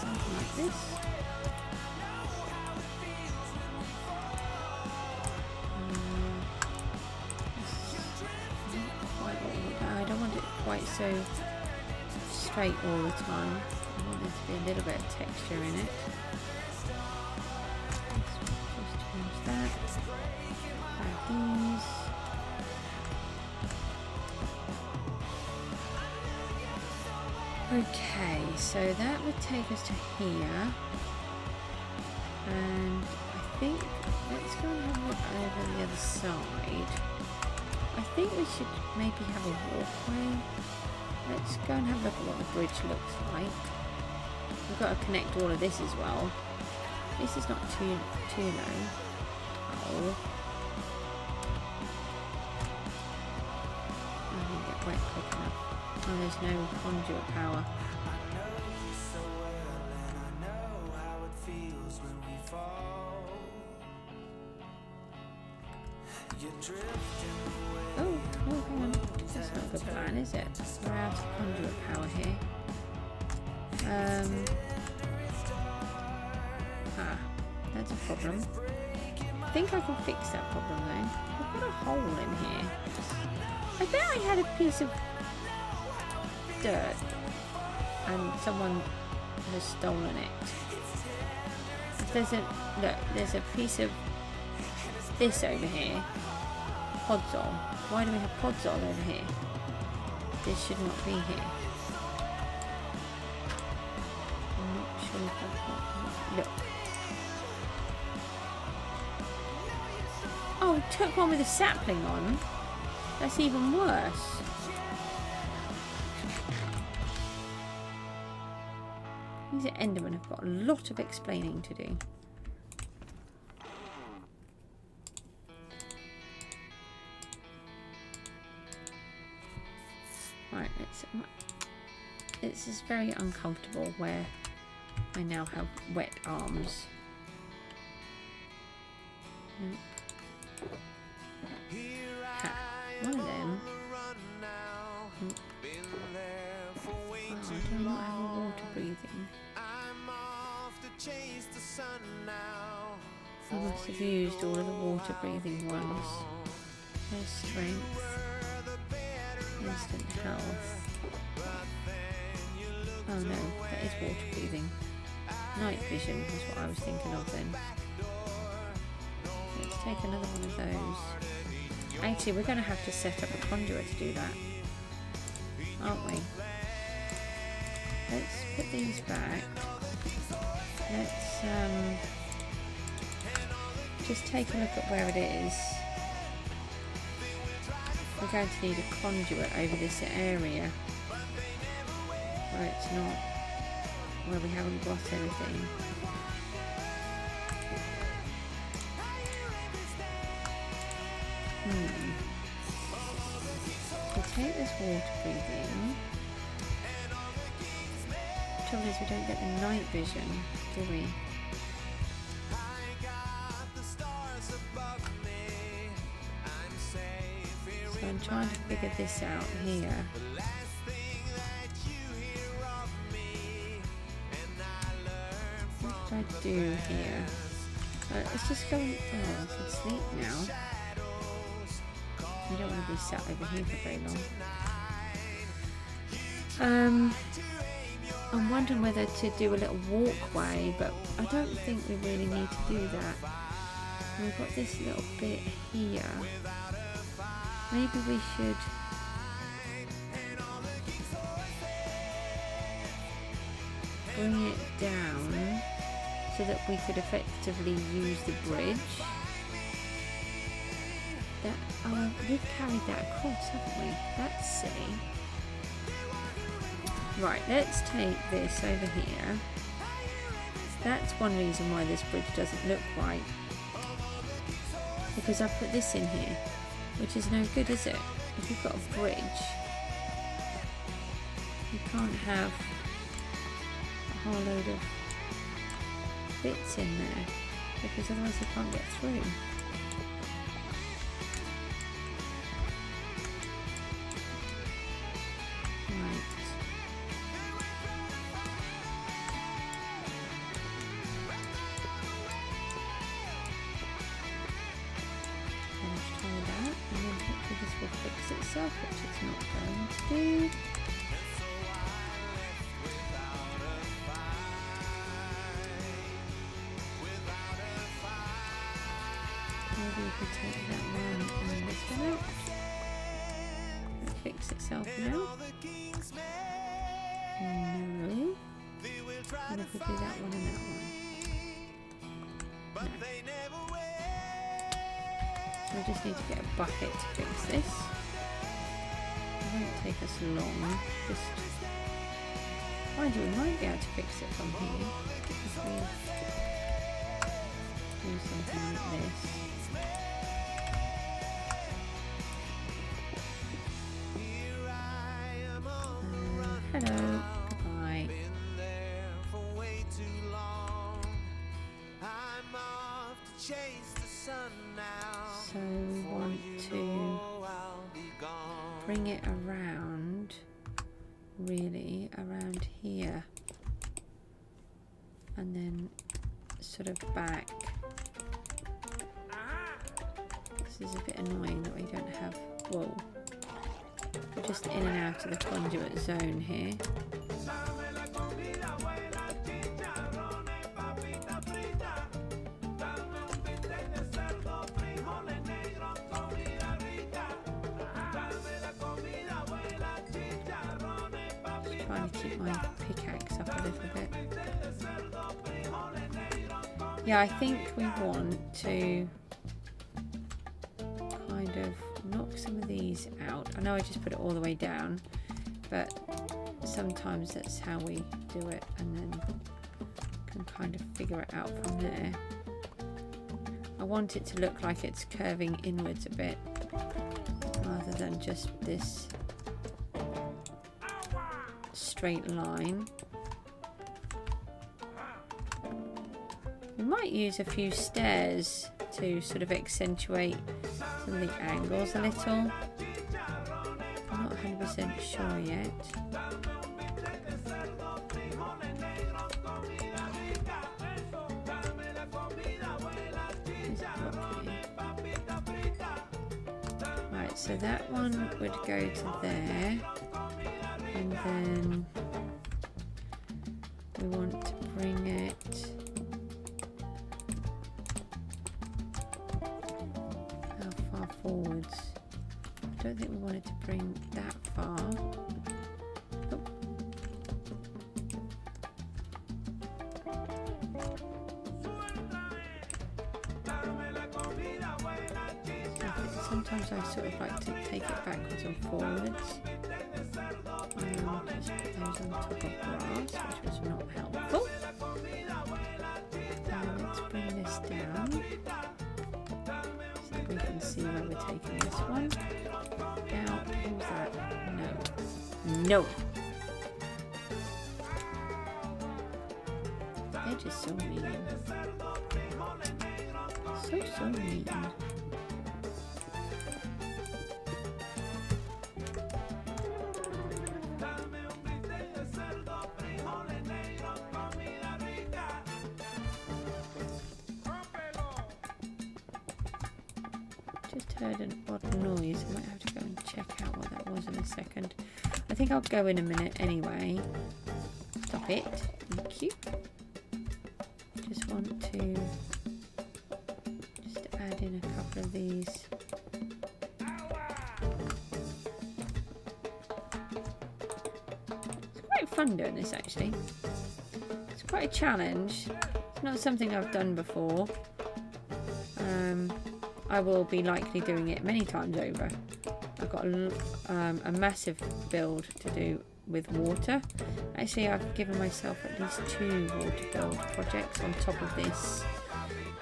something like this. Quite so straight all the time. I want there to be a little bit of texture in it. Let's just change that. Add these. Okay, so that would take us to here. And I think let's go and have a look over the other side. I think we should maybe have a walkway. Let's go and have a look at what the bridge looks like. We've got to connect all of this as well. This is not too low. Oh. I didn't get wet quick enough. Oh, there's no conduit power. Oh, hang on. That's not a good plan, is it? We're out of conduit power here. That's a problem. I think I can fix that problem though. I've got a hole in here. I bet I had a piece of dirt and someone has stolen it. If there's there's a piece of this over here. Podzol. Why do we have Podzol over here? This should not be here. I'm not sure if I've got... Look. Oh, we took one with a sapling on. That's even worse. These Endermen have got a lot of explaining to do. Right, this is very uncomfortable where I now have wet arms. One of them. Oh, I do not have a water breathing. I must have used all of the water breathing ones. There's strength. Instant health. Oh no, that is water breathing. Night vision is what I was thinking of then. Let's take another one of those. Actually, we're going to have to set up a conduit to do that, aren't we? Let's put these back. Let's just take a look at where it is. We're going to need a conduit over this area where it's not, where we haven't got anything. We'll take this water breathing. The trouble is we don't get the night vision, do we? So I'm trying to figure this out here. What did I do here? Let's just go and... oh, I can sleep now. We don't want to be sat over here for very long. I'm wondering whether to do a little walkway, but I don't think we really need to do that. We've got this little bit here. Maybe we should bring it down so so that we could effectively use the bridge. That, we've carried that across, haven't we? That's silly. Right, let's take this over here. That's one reason why this bridge doesn't look right. Because I've put this in here, which is no good, is it? If you've got a bridge, you can't have a whole load of bits in there, because otherwise you can't get through. Itself, which it's not going to do. Maybe if we take that one and this one out, it'll fix itself now. No. And if we do that one and that one. No. So we just need to get a bucket to fix this. It won't take us long. Just mind you, we might be able to fix it from here if we do something like this. Hello, goodbye. So we want to bring it around, really around here, and then sort of back. This is a bit annoying that we don't have wool. We're just in and out of the conduit zone here. Trying to keep my pickaxe up a little bit. Yeah, I think we want to kind of knock some of these out. I know I just put it all the way down, but sometimes that's how we do it, and then can kind of figure it out from there. I want it to look like it's curving inwards a bit, rather than just this straight line. We might use a few stairs to sort of accentuate some of the angles a little. I'm not 100% sure yet. Right, so that one would go to there, and then we want to bring it forwards. I don't think we wanted to bring that far. Oh. Sometimes I sort of like to take it backwards and forwards. And just put those on top of grass, which was not helpful. Let's bring this down. We can see where we're taking this one. Now, who's that? No. No! They're just so mean. So mean. Just heard an odd noise. I might have to go and check out what that was in a second. I think I'll go in a minute anyway. Stop it. Thank you. Just want to just add in a couple of these. It's quite fun doing this actually. It's quite a challenge. Not something I've done before. I will be likely doing it many times over. I've got a massive build to do with water. Actually, I've given myself at least 2 water build projects on top of this.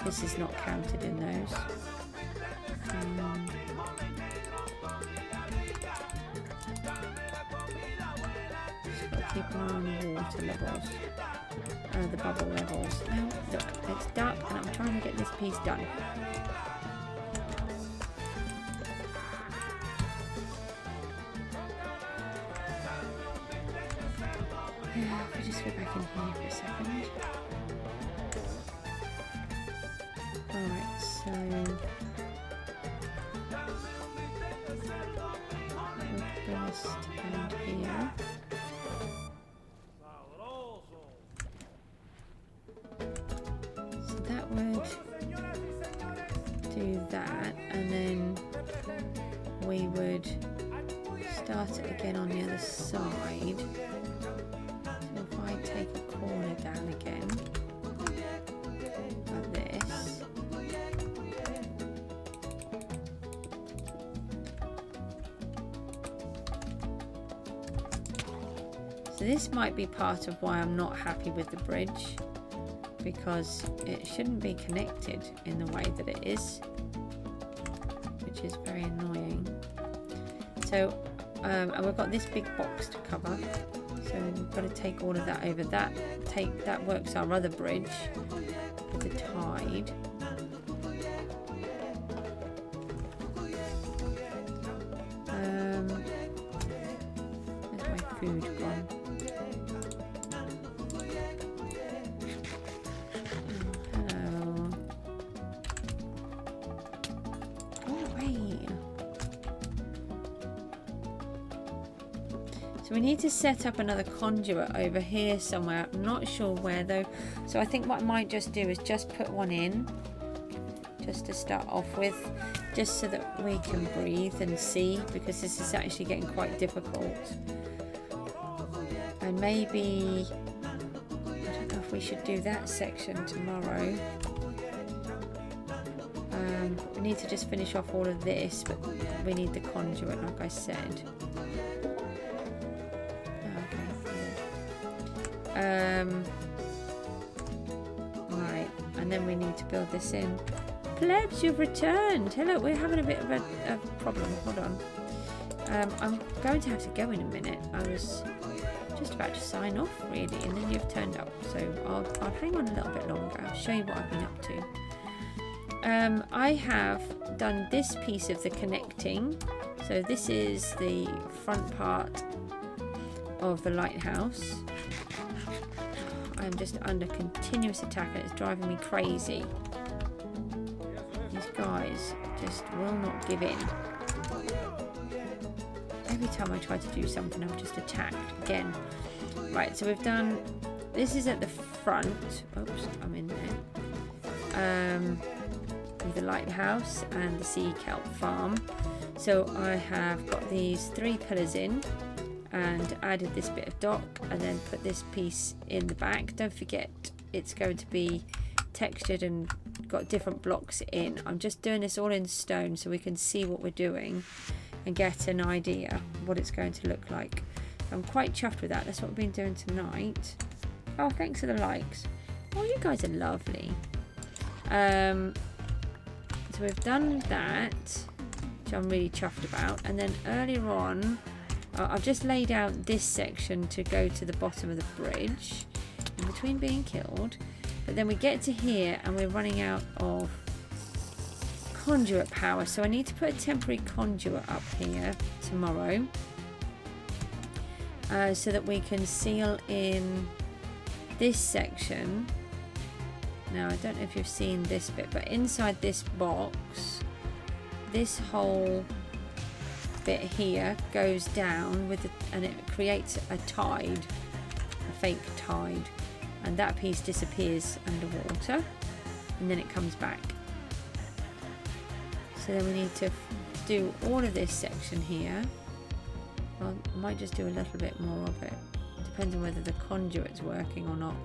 This is not counted in those. Just got to keep an eye on the water levels. The bubble levels. Now, look, it's dark and I'm trying to get this piece done. If we just go back in here for a second. Alright, so we'll bring this down here. So that would do that, and then we would start it again on the other side. So if I take a corner down again, like this. So this might be part of why I'm not happy with the bridge, because it shouldn't be connected in the way that it is, which is very annoying. So and we've got this big box to cover, so we've got to take all of that over. That works our other bridge with the tide. Where's my food gone? So we need to set up another conduit over here somewhere. I'm not sure where though. So I think what I might just do is just put one in, just to start off with, just so that we can breathe and see, because this is actually getting quite difficult. And maybe, I don't know if we should do that section tomorrow. We need to just finish off all of this, but we need the conduit, like I said. Right, and then we need to build this in. Plebs, you've returned. Hello, we're having a bit of a problem. Hold on. I'm going to have to go in a minute. I was just about to sign off, really, and then you've turned up. So I'll hang on a little bit longer. I'll show you what I've been up to. I have done this piece of the connecting. So this is the front part of the lighthouse. I'm just under continuous attack and it's driving me crazy. These guys just will not give in. Every time I try to do something, I'm just attacked again. Right, so we've done, this is at the front. Oops, I'm in there. With the lighthouse and the sea kelp farm. So I have got these 3 pillars in, and added this bit of dock, and then put this piece in the back. Don't forget, it's going to be textured and got different blocks in. I'm just doing this all in stone so we can see what we're doing and get an idea what it's going to look like. I'm quite chuffed with that. That's what we've been doing tonight. Oh, thanks for the likes. Oh, you guys are lovely. So we've done that, which I'm really chuffed about. And then earlier on, I've just laid out this section to go to the bottom of the bridge in between being killed, but then we get to here and we're running out of conduit power, so I need to put a temporary conduit up here tomorrow, so that we can seal in this section. Now I don't know if you've seen this bit, but inside this box, this whole bit here goes down with and it creates a tide, a fake tide, and that piece disappears underwater and then it comes back. So then we need to do all of this section here. Well, I might just do a little bit more of it. Depends on whether the conduit's working or not.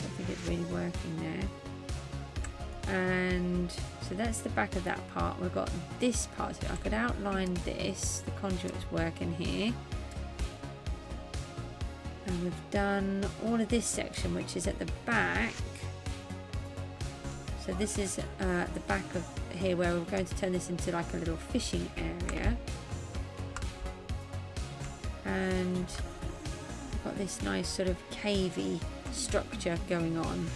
don't think it's really working there. And so that's the back of that part. We've got this part, so I could outline this. The conduit's working here. And we've done all of this section, which is at the back. So this is the back of here, where we're going to turn this into like a little fishing area. And we've got this nice sort of cavey structure going on,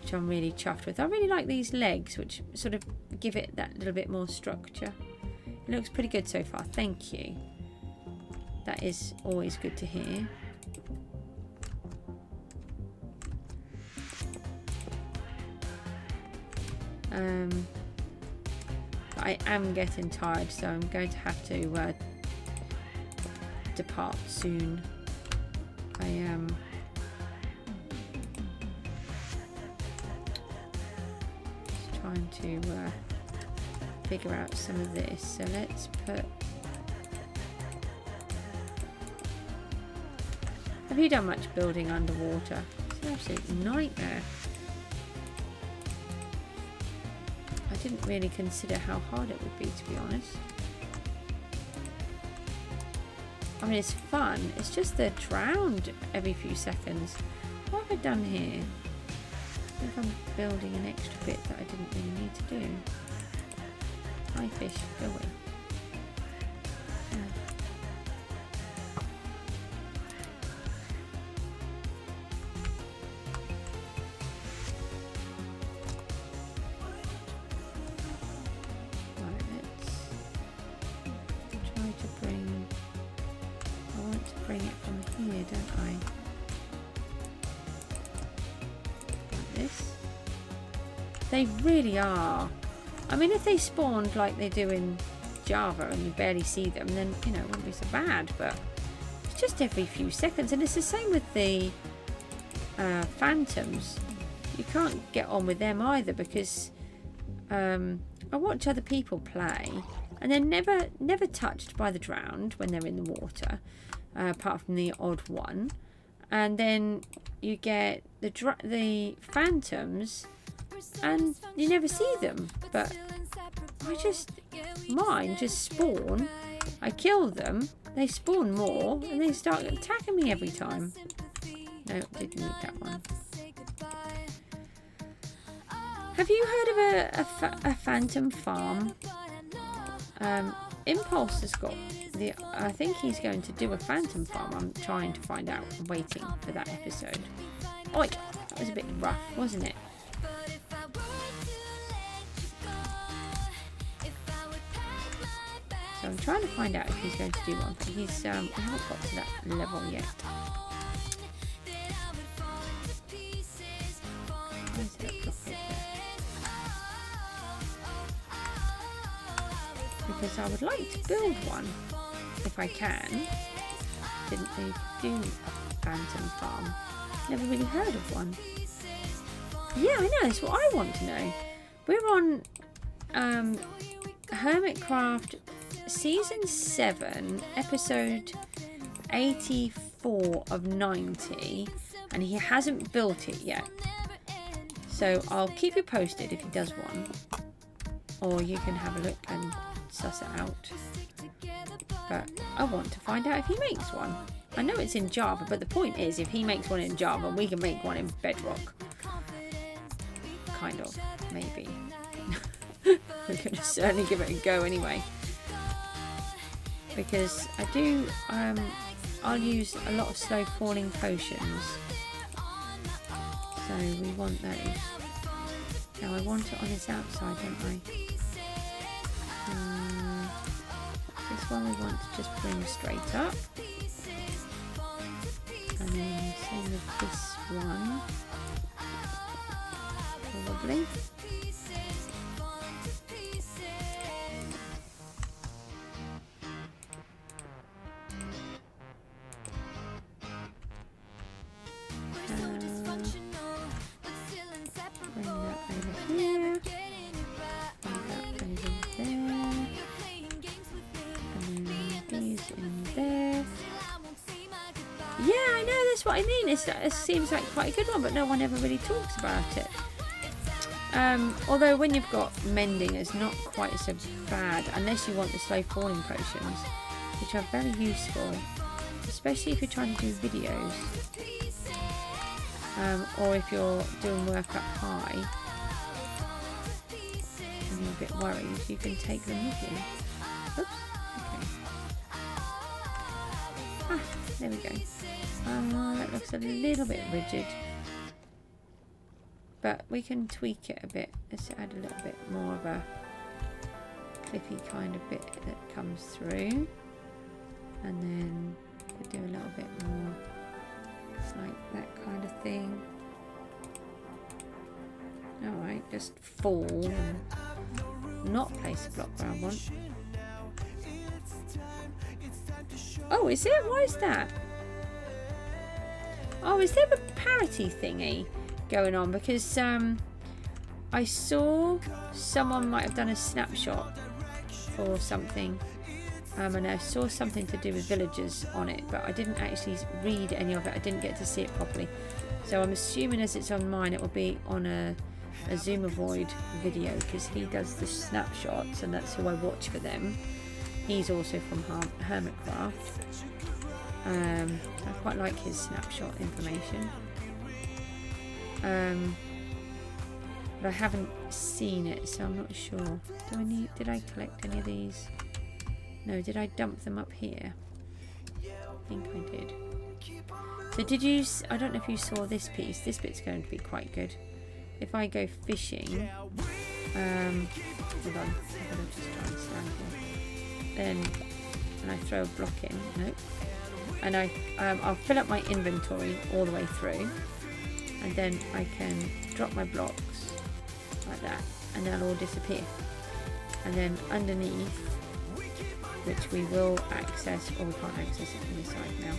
which I'm really chuffed with. I really like these legs, which sort of give it that little bit more structure. It looks pretty good so far, thank you. That is always good to hear. I am getting tired, so I'm going to have to depart soon. I am just trying to figure out some of this. So let's put... Have you done much building underwater? It's an absolute nightmare. I didn't really consider how hard it would be, to be honest. I mean, it's fun. It's just they're drowned every few seconds. What have I done here? I think I'm building an extra bit that I didn't really need to do. Hi fish, go away. They really are. I mean, if they spawned like they do in Java and you barely see them, then, you know, it wouldn't be so bad. But it's just every few seconds. And it's the same with the phantoms. You can't get on with them either, because I watch other people play and they're never touched by the drowned when they're in the water, apart from the odd one. And then you get the phantoms, and you never see them. But mine just spawn, I kill them, they spawn more, and they start attacking me every time. No, didn't need that one. Have you heard of a phantom farm? Impulse has got I think he's going to do a phantom farm. I'm trying to find out. I'm waiting for that episode. Oh, that was a bit rough, wasn't it? So I'm trying to find out if he's going to do one, but he's we haven't got to that level yet. Where's that block over there? Because I would like to build one if I can. Didn't they do a phantom farm? Never really heard of one. Yeah, I know, that's what I want to know. We're on Hermitcraft Season 7, Episode 84 of 90, and he hasn't built it yet. So I'll keep you posted if he does one. Or you can have a look and suss it out. But I want to find out if he makes one. I know it's in Java, but the point is, if he makes one in Java, we can make one in Bedrock. Kind of, maybe. We're going to certainly give it a go anyway. Because I do, I'll use a lot of slow falling potions. So we want those. Now I want it on this outside, don't I? This one we want to just bring straight up. And then same with this one. Probably. that's what I mean. It seems like quite a good one, but no one ever really talks about it. Although when you've got mending, it's not quite so bad, unless you want the slow falling potions, which are very useful, especially if you're trying to do videos, or if you're doing work up high and you're a bit worried, you can take them with you. Oops, okay. Ah, there we go. That looks a little bit rigid, but we can tweak it a bit. Let's add a little bit more of a cliffy kind of bit that comes through, and then we'll do a little bit more like that kind of thing. Alright, just fall and not place a block where I want. Oh, is it? Why is that? Oh, is there a parity thingy going on? Because I saw someone might have done a snapshot or something, and I saw something to do with villagers on it, but I didn't actually read any of it. I didn't get to see it properly, so I'm assuming as it's on mine, it will be on a Zoom Avoid video, because he does the snapshots and that's who I watch for them. He's also from Hermitcraft. I quite like his snapshot information, but I haven't seen it, so I'm not sure. Did I collect any of these? No, did I dump them up here? I think I did. So did you, I don't know if you saw this piece. This bit's going to be quite good. If I go fishing, hold on, I've got to just try and stand here. Then, and I throw a block in, nope. And I'll fill up my inventory all the way through, and then I can drop my blocks like that, and they'll all disappear. And then underneath, which we will access, or we can't access it from this side now.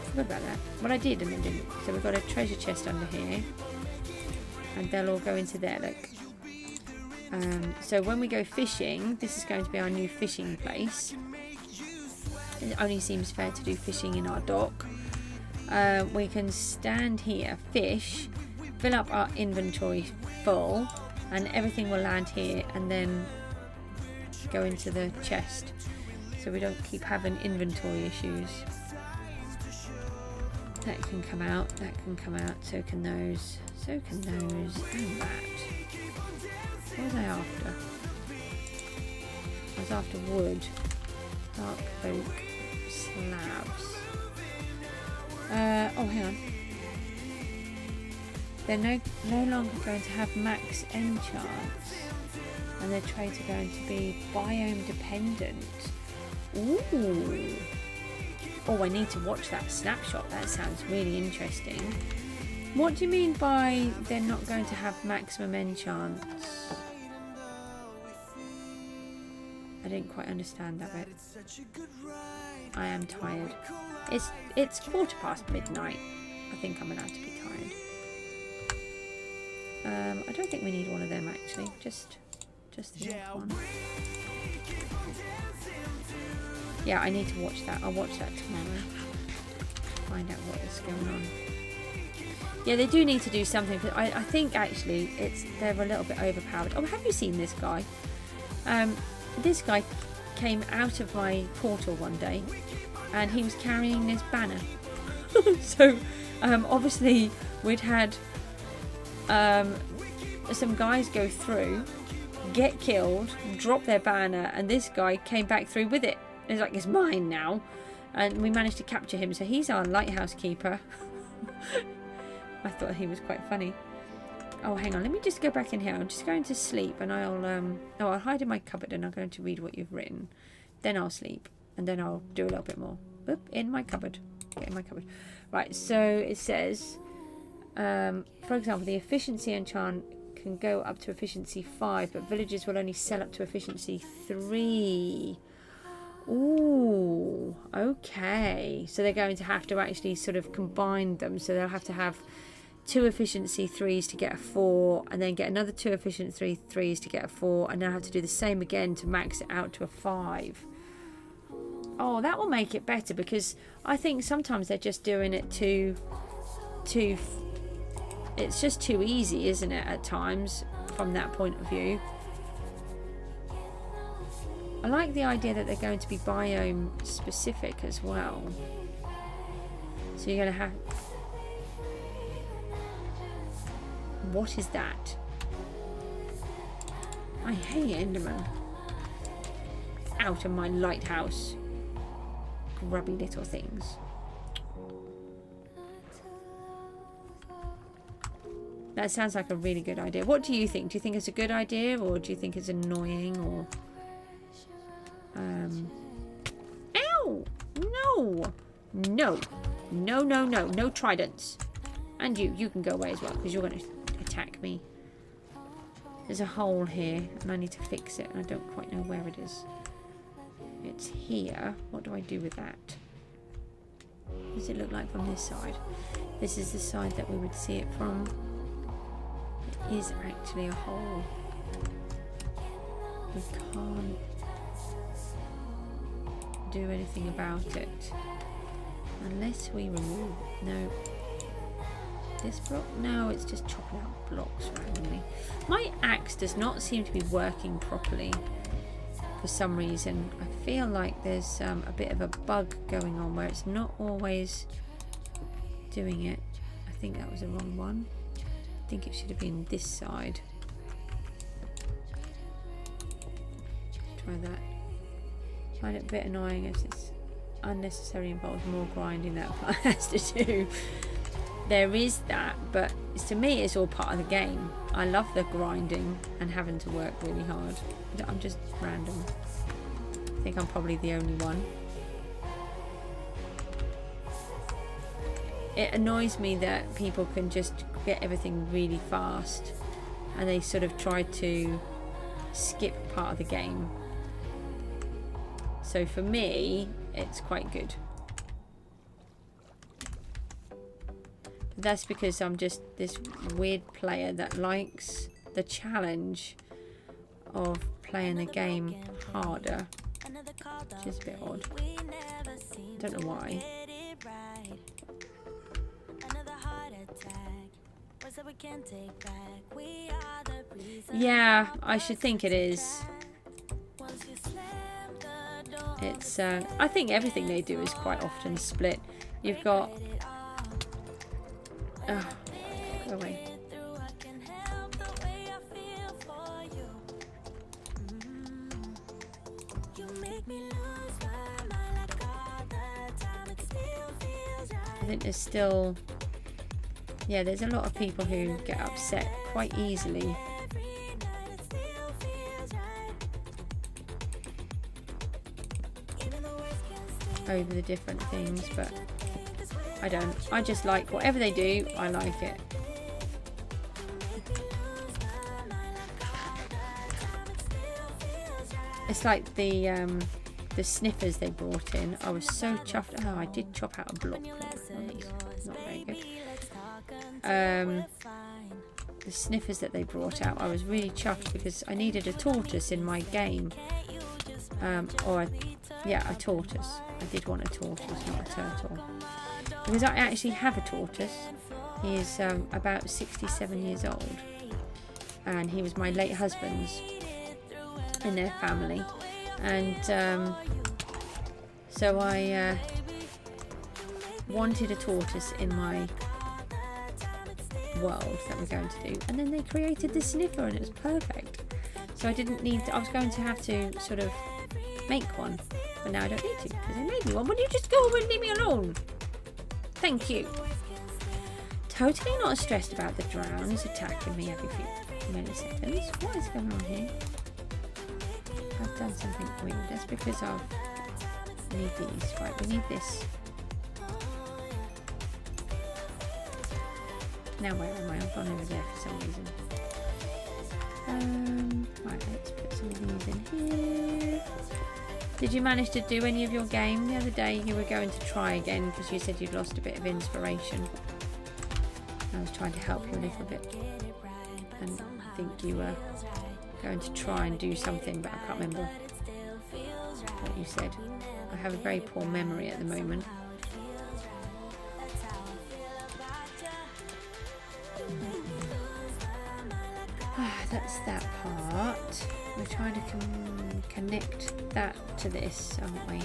Forgot about that. Well, I did and then didn't. So we've got a treasure chest under here, and they'll all go into there, look. So when we go fishing, this is going to be our new fishing place. It only seems fair to do fishing in our dock. We can stand here, fish, fill up our inventory full, and everything will land here and then go into the chest, so we don't keep having inventory issues. That can come out, that can come out, so can those, and that. What was I after? I was after wood, dark oak, slabs. Oh, hang on. They're no longer going to have max enchants, and their traits are going to be biome dependent. Ooh. Oh, I need to watch that snapshot. That sounds really interesting. What do you mean by they're not going to have maximum enchants? I didn't quite understand that bit. I am tired. It's midnight. I think I'm allowed to be tired. I don't think we need one of them actually. Just the odd one. Yeah, I need to watch that. I'll watch that tomorrow. Find out what is going on. Yeah, they do need to do something. I think actually they're a little bit overpowered. Oh, have you seen this guy? This guy came out of my portal one day, and he was carrying this banner. So obviously we'd had some guys go through, get killed, drop their banner, and this guy came back through with it. It's like, it's mine now, and we managed to capture him, so he's our lighthouse keeper. I thought he was quite funny. Oh, hang on, let me just go back in here. I'm just going to sleep, and I'll hide in my cupboard, and I'm going to read what you've written. Then I'll sleep, and then I'll do a little bit more. Oop, in my cupboard. Get in my cupboard. Right, so it says, for example, the efficiency enchant can go up to efficiency 5, but villagers will only sell up to efficiency 3. Ooh, okay. So they're going to have to actually sort of combine them. So they'll have to have 2 efficiency 3s to get a 4, and then get another 2 efficiency 3s to get a 4, and now have to do the same again to max it out to a 5. Oh, that will make it better, because I think sometimes they're just doing it too it's just too easy, isn't it, at times, from that point of view. I like the idea that they're going to be biome specific as well. So you're going to have... What is that? I hate Enderman. Out of my lighthouse. Grubby little things. That sounds like a really good idea. What do you think? Do you think it's a good idea, or do you think it's annoying, or... Ow! No! No! No, no, no. No tridents. And you can go away as well, because you're going to attack me. There's a hole here, and I need to fix it, and I don't quite know where it is. It's here. What do I do with that? What does it look like from this side? This is the side that we would see it from. It is actually a hole. We can't do anything about it unless we remove... No. This block? No, it's just chopping out blocks randomly. My axe does not seem to be working properly for some reason. I feel like there's a bit of a bug going on where it's not always doing it. I think that was the wrong one. I think it should have been this side. Try that. I find it a bit annoying as it's unnecessarily involves more grinding that part has to do. There is that, but to me it's all part of the game. I love the grinding and having to work really hard. I'm just random. I think I'm probably the only one. It annoys me that people can just get everything really fast and they sort of try to skip part of the game. So for me, it's quite good. That's because I'm just this weird player that likes the challenge of playing the game harder, which is a bit odd. Don't know why. Yeah, I should think it is. It's I think everything they do is quite often split. You've got go away. I think there's still, yeah, there's a lot of people who get upset quite easily. Over the different things, but I don't. I just like whatever they do, I like it. It's like the sniffers they brought in. I was so chuffed. Oh, I did chop out a block. Not very good. The sniffers that they brought out, I was really chuffed because I needed a tortoise in my game. Yeah, a tortoise. I did want a tortoise, not a turtle. Because I actually have a tortoise. He is about 67 years old. And he was my late husband's in their family. And so I wanted a tortoise in my world that we're going to do. And then they created the sniffer and it was perfect. So I didn't need to, I was going to have to sort of make one. But now I don't need to because they made me one. Will you just go and leave me alone? Thank you. Totally not stressed about the drowns attacking me every few milliseconds. What is going on here? I've done something weird. That's because I need these. Right, we need this. Now where am I? I've gone over there for some reason. Right, let's put some of these in here. Did you manage to do any of your game the other day? You were going to try again because you said you'd lost a bit of inspiration. I was trying to help you a little bit. And I think you were going to try and do something, but I can't remember. what you said. I have a very poor memory at the moment. That's that part. We're trying to connect that to this, aren't we?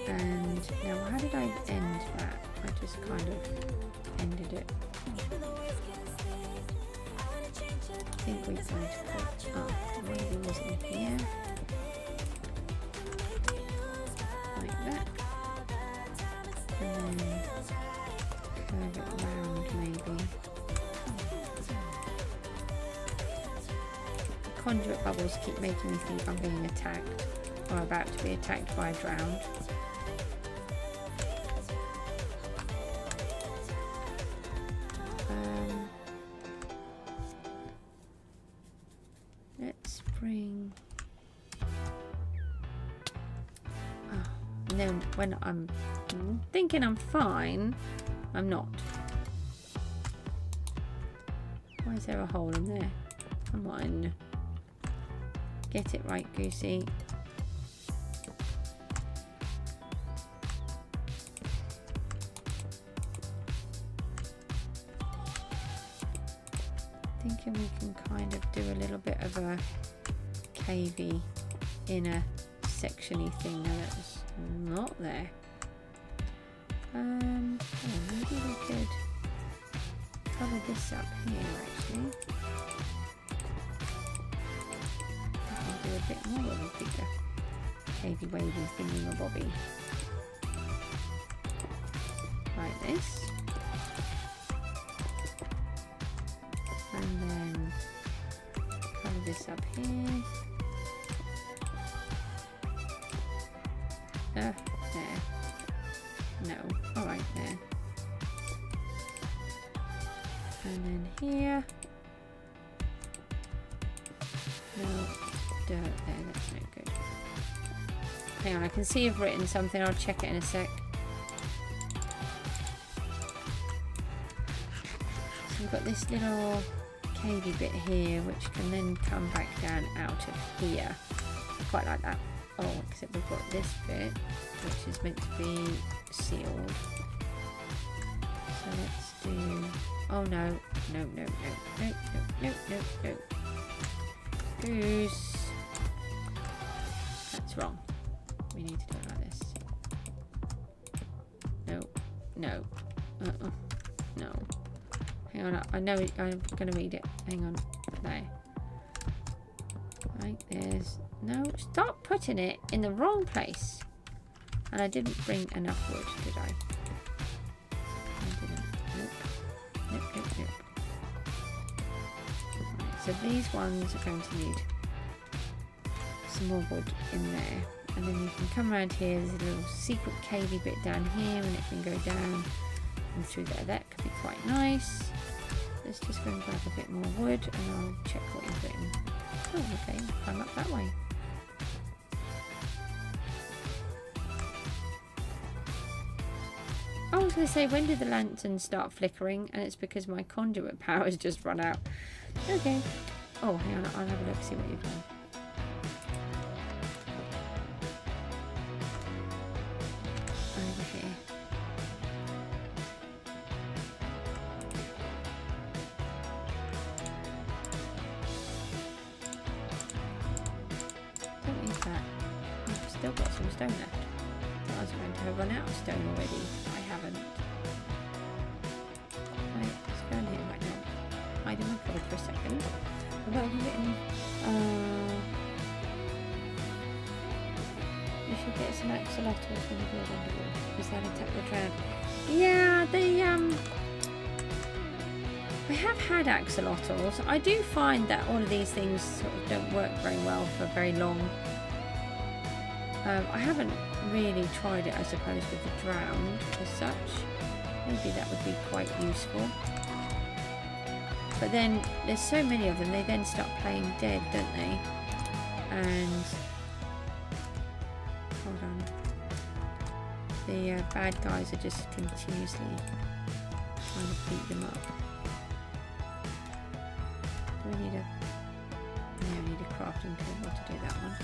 And now, how did I end that? I just kind of ended it. I think we're going to put up maybe wasn't here. Like that. And then curve it round maybe. Conduit bubbles keep making me think I'm being attacked or about to be attacked by a drowned. Let's bring. Oh, and then when I'm thinking I'm fine, I'm not. Why is there a hole in there? Come on. Get it right, Goosey. Thinking we can kind of do a little bit of a cavey inner sectiony thing. No, that's not there. Oh, maybe we could cover this up here actually. Do a bit more of a bigger cavey wavy thingy-mabobby. Like this. And then cover this up here. There. No. Alright, there. And then here. No. Dirt there, that's no good. Hang on, I can see I've written something, I'll check it in a sec. So we've got this little cavey bit here which can then come back down out of here. I quite like that. Oh, except we've got this bit which is meant to be sealed. So let's do... Oh no, no. Goose. That's wrong. We need to do it like this. No. No. Hang on, I know I'm going to read it. Hang on. There. Right, there's... No, stop putting it in the wrong place. And I didn't bring enough wood, did I? I didn't. Nope. Right, so these ones are going to need some more wood in there, and then you can come around here. There's a little secret cavey bit down here and it can go down and through there. That could be quite nice. Let's just go and grab a bit more wood and I'll check what you've written. Oh, okay, climb up that way. I was going to say, when did the lantern start flickering? And it's because my conduit power has just run out. Okay. Oh, hang on, I'll have a look, see what you've done. Over here. Don't need that. I've still got some stone left. I was going to have run out of stone already. I haven't. Right, let's go in here right now. Hide in my cupboard for a second. What have you written? You should get some axolotls when you go underwater. Because they'll attack the drowned. Yeah, they I have had axolotls. I do find that all of these things sort of don't work very well for very long. I haven't really tried it, I suppose, with the drowned as such. Maybe that would be quite useful. But then there's so many of them, they then start playing dead, don't they? And hold on, the bad guys are just continuously trying to beat them up. Do we need a... No, we need a crafting table to do that one.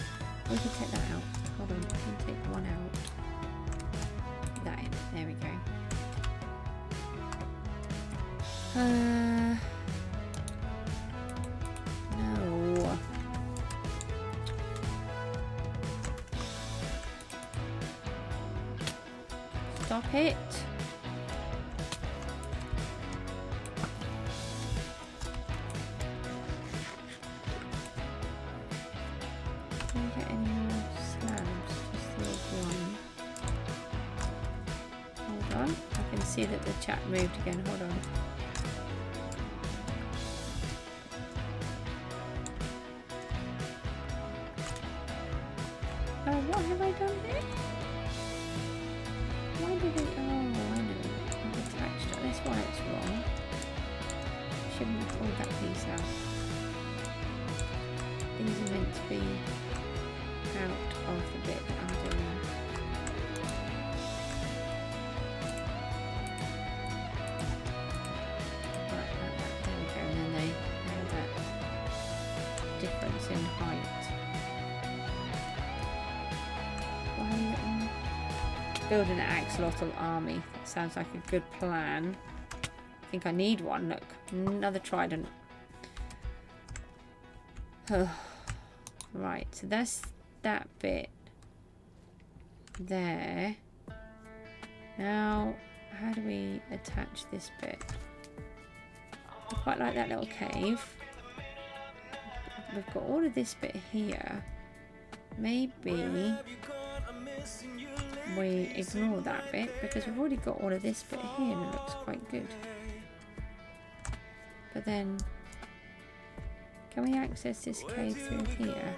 We can take that out. Hold on, we can take one out. Put that in. There we go. No. Stop it. Can we get any more slabs? Just the odd one. Hold on. I can see that the chat moved again. Hold on. What have I done here? Why did it? Oh, I know. I've attached it. That's why it's wrong. Shouldn't have pulled that piece out. These are meant to be out of the bit that I'm doing. Right, like that. There we go. And then they have that difference in height. Building an axolotl army. That sounds like a good plan. I think I need one. Look, another trident. Right, so that's that bit there. Now, how do we attach this bit? I quite like that little cave. We've got all of this bit here. Maybe we ignore that bit because we've already got all of this bit here and it looks quite good. But then, can we access this cave through here?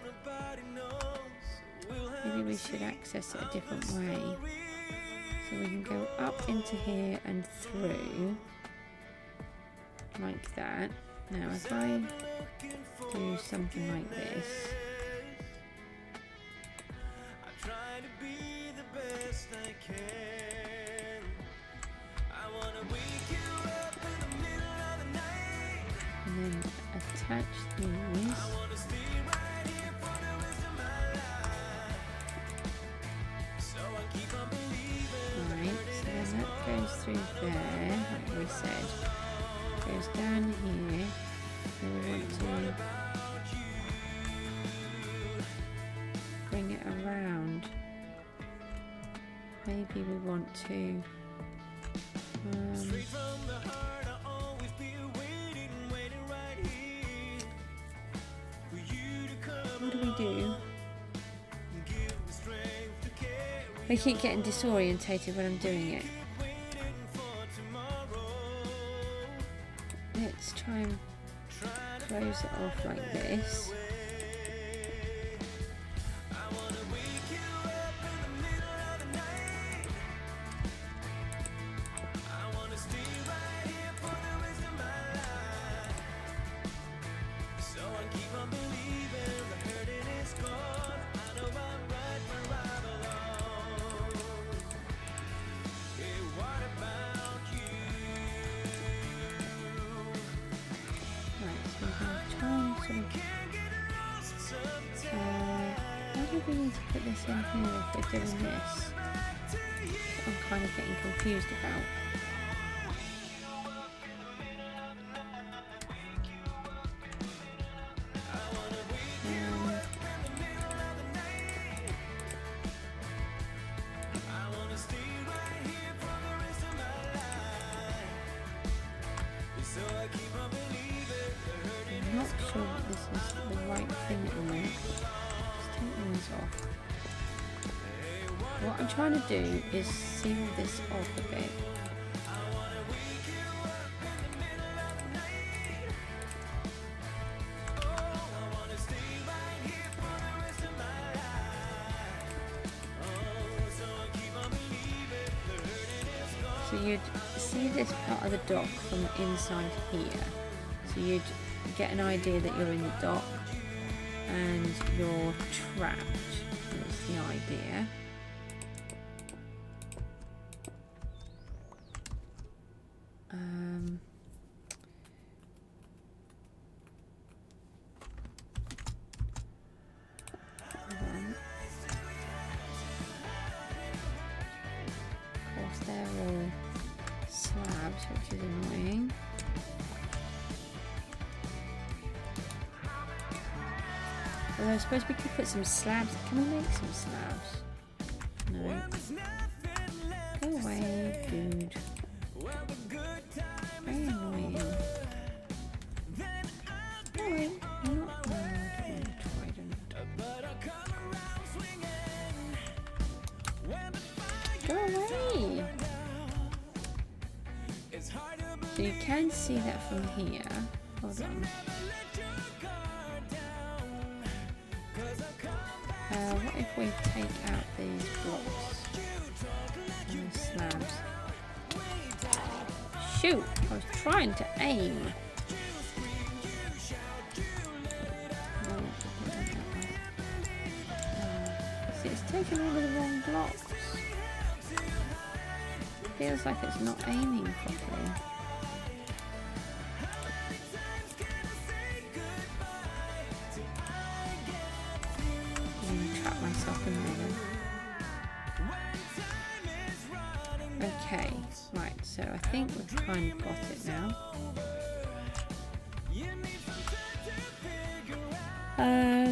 Maybe we should access it a different way. So we can go up into here and through, like that. Now if I do something like this, and then attach these. Right, so then that goes through there, like we said. Goes down here. So we want to bring it around. Maybe we want to what do we do? I keep getting disorientated when I'm doing it. Let's try and close it off like this. We need to put this in here if we're doing this. I'm kind of getting confused about. I'm not sure that this is the right thing at the moment. Off. What I'm trying to do is seal this off a bit. So you'd see this part of the dock from inside here. So you'd get an idea that you're in the dock and you're trapped. That's the idea. Although I suppose we could put some slabs. Can we make some slabs? No. Go away, dude. Very annoying. Go away. You're not. No, I don't want to trident. Go away! So you can see that from here. Hold on. What if we take out these blocks and the slabs? Shoot! I was trying to aim. See, it's taking all of the wrong blocks. Feels like it's not aiming properly. Trap myself in there. Okay, right, so I think we've kind of got it now.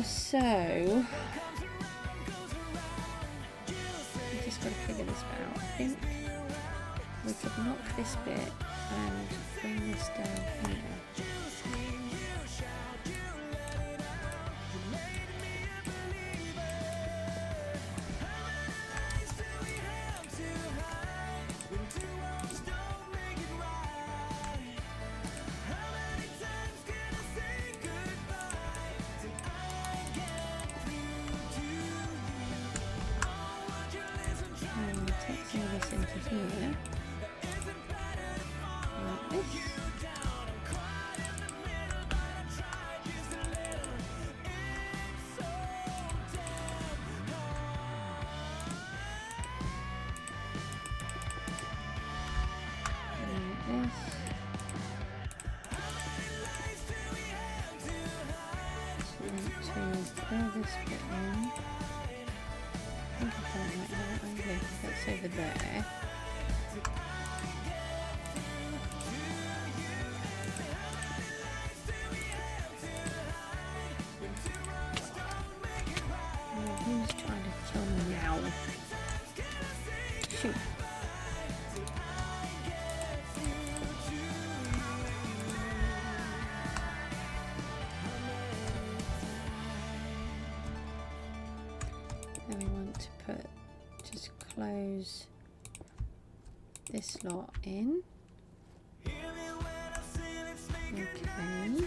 So I just got to figure this out. I think we could knock this bit and bring this down here. Take some of this into here. Like this. Fill this bit in. I think I don't like that. Okay, that's over there. Oh, who's trying to kill me now? Shoot. Then we want to put, just close this lot in. Okay.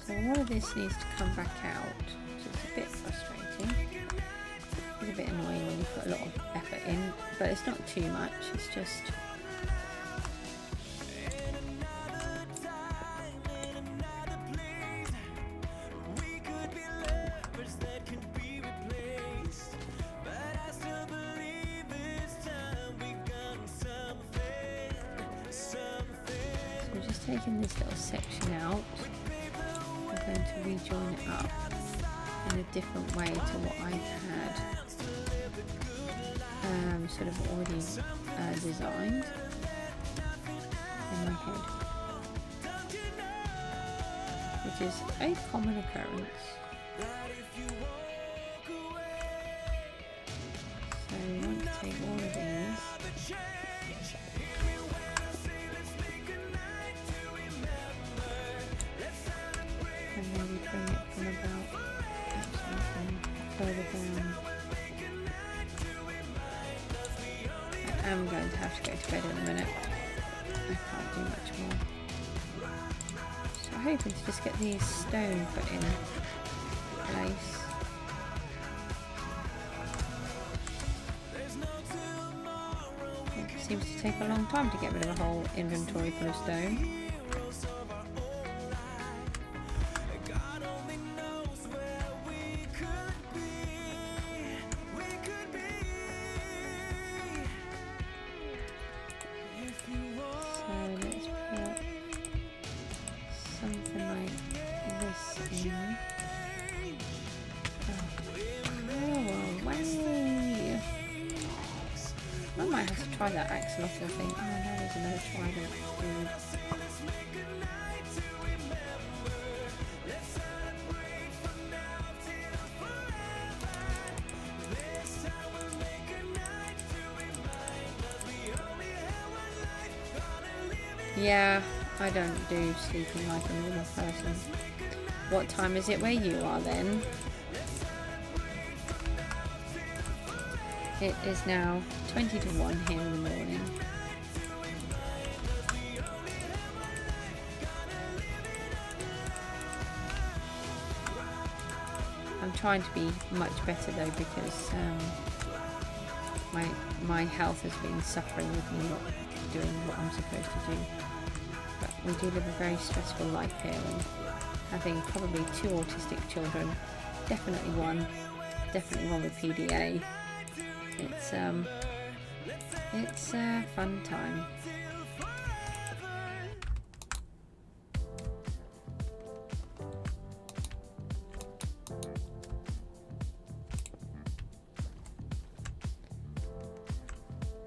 So all of this needs to come back out, which is a bit frustrating. It's a bit annoying when you put a lot of effort in, but it's not too much, it's just... Taking this little section out, I'm going to rejoin it up in a different way to what I had sort of already designed in my head, which is a common occurrence. So we want to take all of these. Bring it from about further down. I am going to have to go to bed in a minute. I can't do much more. So I'm hoping to just get these stone put in place. It seems to take a long time to get rid of a whole inventory full of stone. Try that axolotl thing. Oh no, there's another trident, dude. Yeah, I don't do sleeping like a normal person. What time is it where you are then? It is now 20 to 1 here in the morning. I'm trying to be much better though, because my health has been suffering with me not doing what I'm supposed to do. But we do live a very stressful life here, and having probably 2 autistic children, definitely one with PDA. It's a fun time.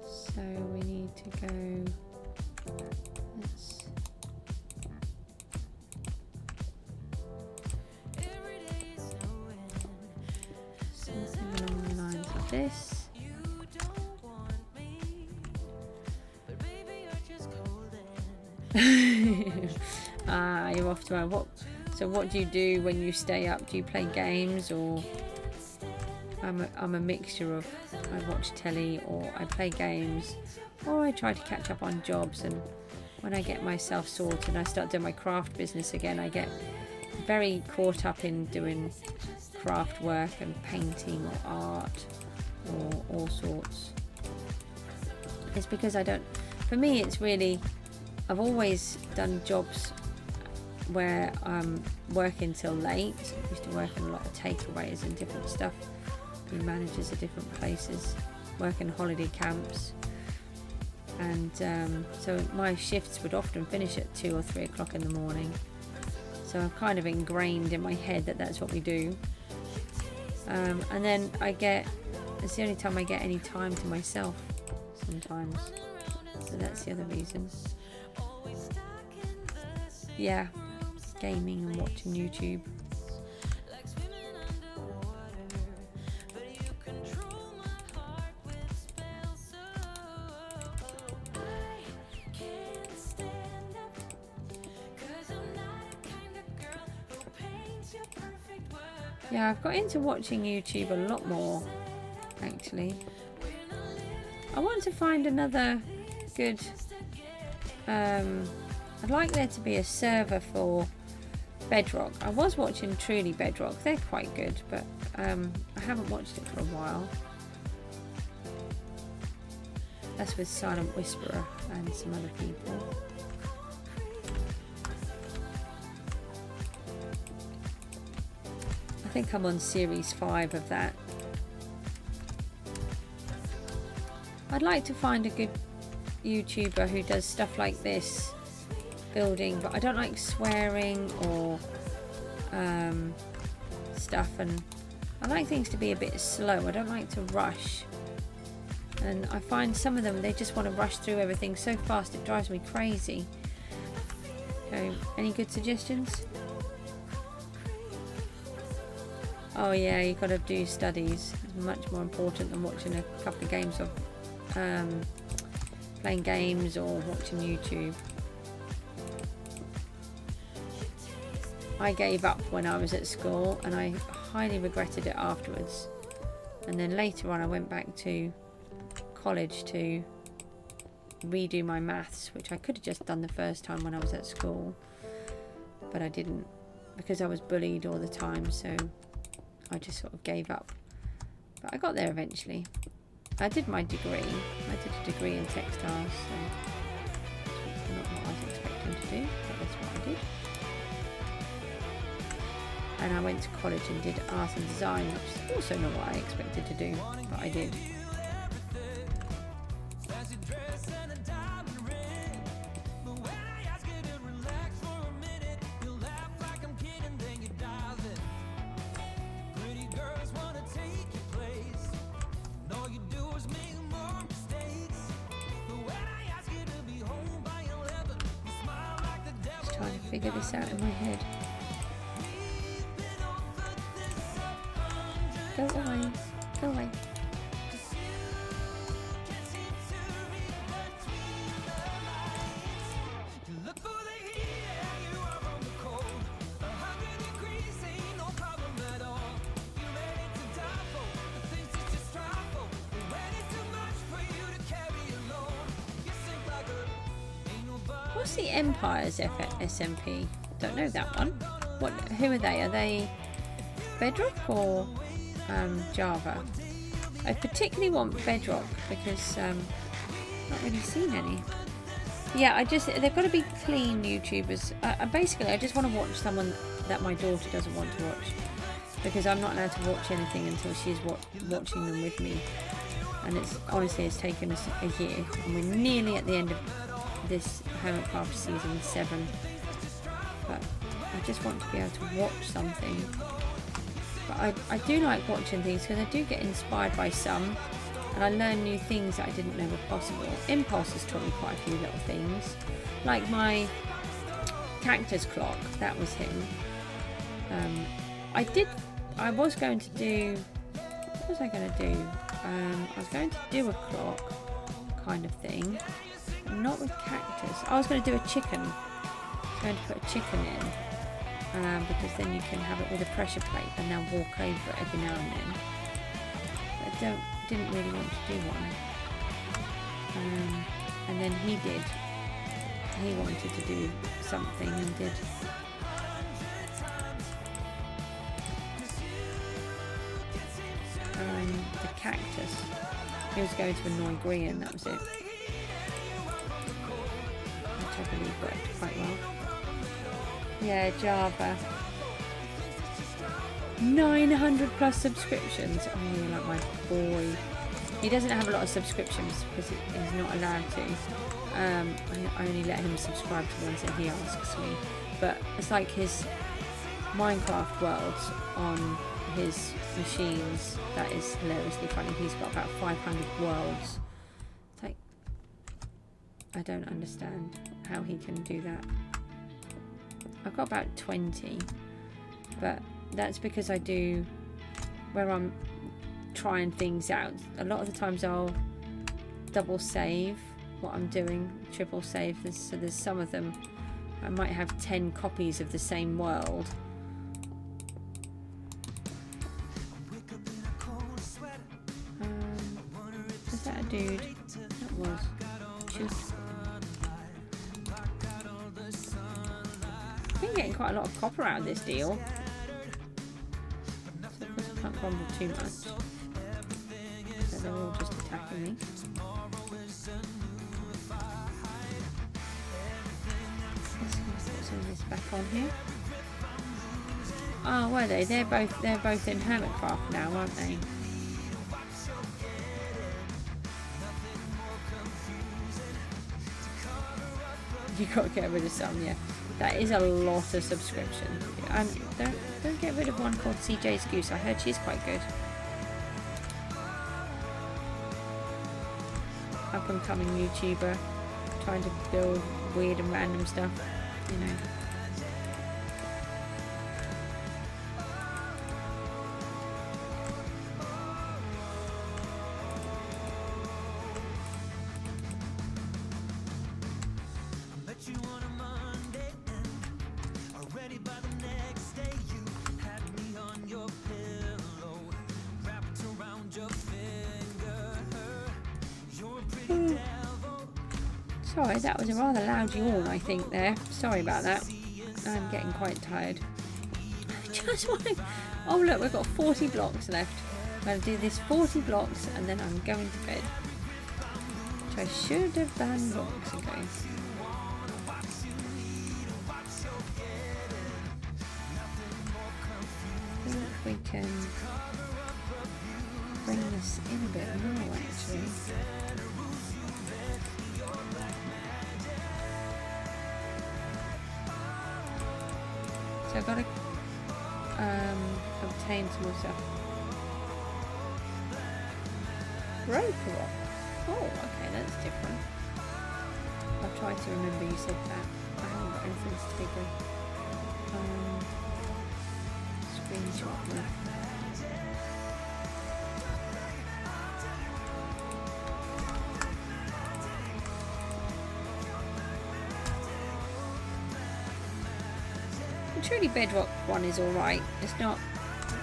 So we need to go. Something along the lines of this. You're off to what? So what do you do when you stay up? Do you play games, or? I'm a mixture of, I watch telly, or I play games, or I try to catch up on jobs. And when I get myself sorted and I start doing my craft business again, I get very caught up in doing craft work and painting or art or all sorts. It's because for me it's really, I've always done jobs where I'm working till late. I used to work in a lot of takeaways and different stuff, be managers at different places, work in holiday camps, and so my shifts would often finish at 2 or 3 o'clock in the morning. So I'm kind of ingrained in my head that that's what we do. And then it's the only time I get any time to myself sometimes. So that's the other reason. Yeah, gaming and watching YouTube. Yeah, I've got into watching YouTube a lot more, actually. I want to find another good... I'd like there to be a server for Bedrock. I was watching Truly Bedrock. They're quite good, but I haven't watched it for a while. That's with Silent Whisperer and some other people. I think I'm on series 5 of that. I'd like to find a good YouTuber who does stuff like this, building, but I don't like swearing or stuff, and I like things to be a bit slow. I don't like to rush, and I find some of them, they just want to rush through everything so fast it drives me crazy. So, any good suggestions? Oh yeah, you've got to do studies. It's much more important than watching a couple of games of playing games or watching YouTube. I gave up when I was at school, and I highly regretted it afterwards. And then later on I went back to college to redo my maths, which I could have just done the first time when I was at school, but I didn't, because I was bullied all the time, so I just sort of gave up. But I got there eventually. I did my degree. I did a degree in textiles, so not what I was expecting to do, but that's what I did. And I went to college and did art and design, which is also not what I expected to do, but I did. Just trying to figure this out in my head. Go away. Go away. What's the Empire's SMP? Don't know that one. What? Who are they? Are they Bedrock or Java? I particularly want Bedrock because I've not really seen any. Yeah, they've got to be clean YouTubers. Basically, I just want to watch someone that my daughter doesn't want to watch, because I'm not allowed to watch anything until she's watching them with me. And it's taken us a year, and we're nearly at the end of this Hermitcraft season 7. But I just want to be able to watch something. But I do like watching things because I do get inspired by some, and I learn new things that I didn't know were possible. Impulse has taught me quite a few little things, like my cactus clock. That was him. I was going to do. What was I going to do? I was going to do a clock kind of thing, not with cactus. I was going to do a chicken. I was going to put a chicken in, because then you can have it with a pressure plate and then walk over it every now and then. But I didn't really want to do one. And then he did. He wanted to do something and did. The cactus. He was going to annoy Grian, that was it. Which I believe worked quite well. Yeah, Java. 900 plus subscriptions. Oh, you're like my boy. He doesn't have a lot of subscriptions because he's not allowed to. I only let him subscribe to the ones that he asks me. But it's like his Minecraft worlds on his machines. That is hilariously funny. He's got about 500 worlds. It's like, I don't understand how he can do that. I've got about 20, but that's because I do, where I'm trying things out, a lot of the times I'll double save what I'm doing, triple save. So there's some of them, I might have 10 copies of the same world. Is that a dude? That was. Shoot. I've been getting quite a lot of copper out of this deal. So of course I can't grumble too much. So they're all just attacking me. Let's put some of this back on here. Oh, were they? They're both in Hermitcraft now, aren't they? You've got to get rid of some, yeah. That is a lot of subscriptions. Don't get rid of one called Cjsgoose. I heard she's quite good. Up and coming YouTuber, trying to build weird and random stuff, you know. Sorry, that was a rather loud yawn, I think, there. Sorry about that. I'm getting quite tired. I just want to... Oh, look, we've got 40 blocks left. I'm going to do this 40 blocks and then I'm going to bed. Which I should have done blocks ago. I think we can bring this in a bit more, actually. So I've got to obtain some more stuff. Rope rock. Oh, okay, that's different. I'll try to remember you said that. I haven't got anything to take a screenshot left. Truly Bedrock one is alright. It's not,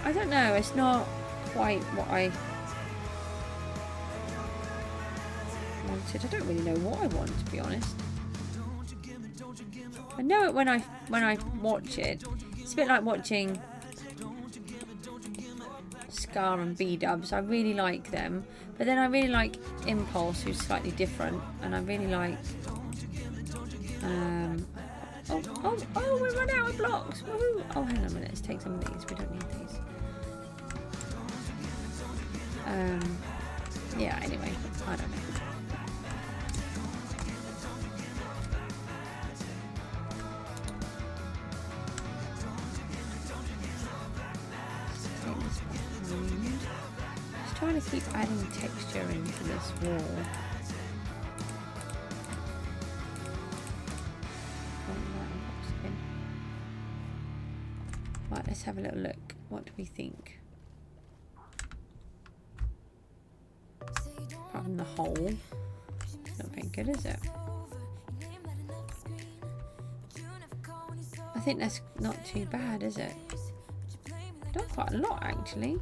I don't know, it's not quite what I wanted. I don't really know what I want, to be honest. I know it when I watch it. It's a bit like watching Scar and B-dubs. I really like them, but then I really like Impulse, who's slightly different, and I really like oh, we run out of blocks. Woohoo. Oh, hang on a minute, let's take some of these. We don't need these. Yeah, anyway, I don't know. Just trying to keep adding texture into this wall. Right, let's have a little look. What do we think? Apart from the hole, it's not very good, is it? I think that's not too bad, is it? Done quite a lot actually.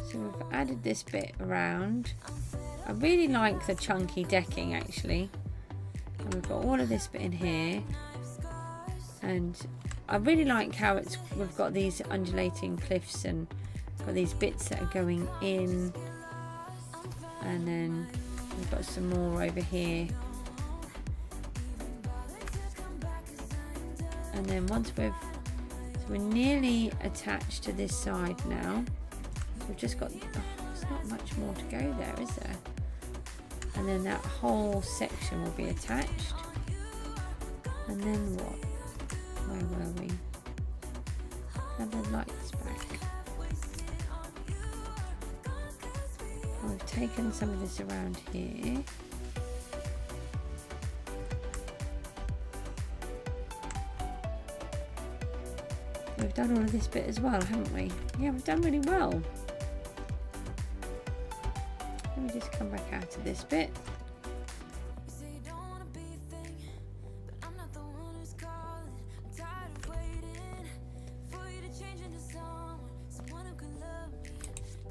So we've added this bit around. I really like the chunky decking actually. And we've got all of this bit in here. And I really like how we've got these undulating cliffs and got these bits that are going in. And then we've got some more over here. And then once we're nearly attached to this side now. So we've just got, there's not much more to go there, is there? And then that whole section will be attached. And then what? Where were we? Have the lights back. We've taken some of this around here. We've done all of this bit as well, haven't we? Yeah, we've done really well. Let me just come back out of this bit.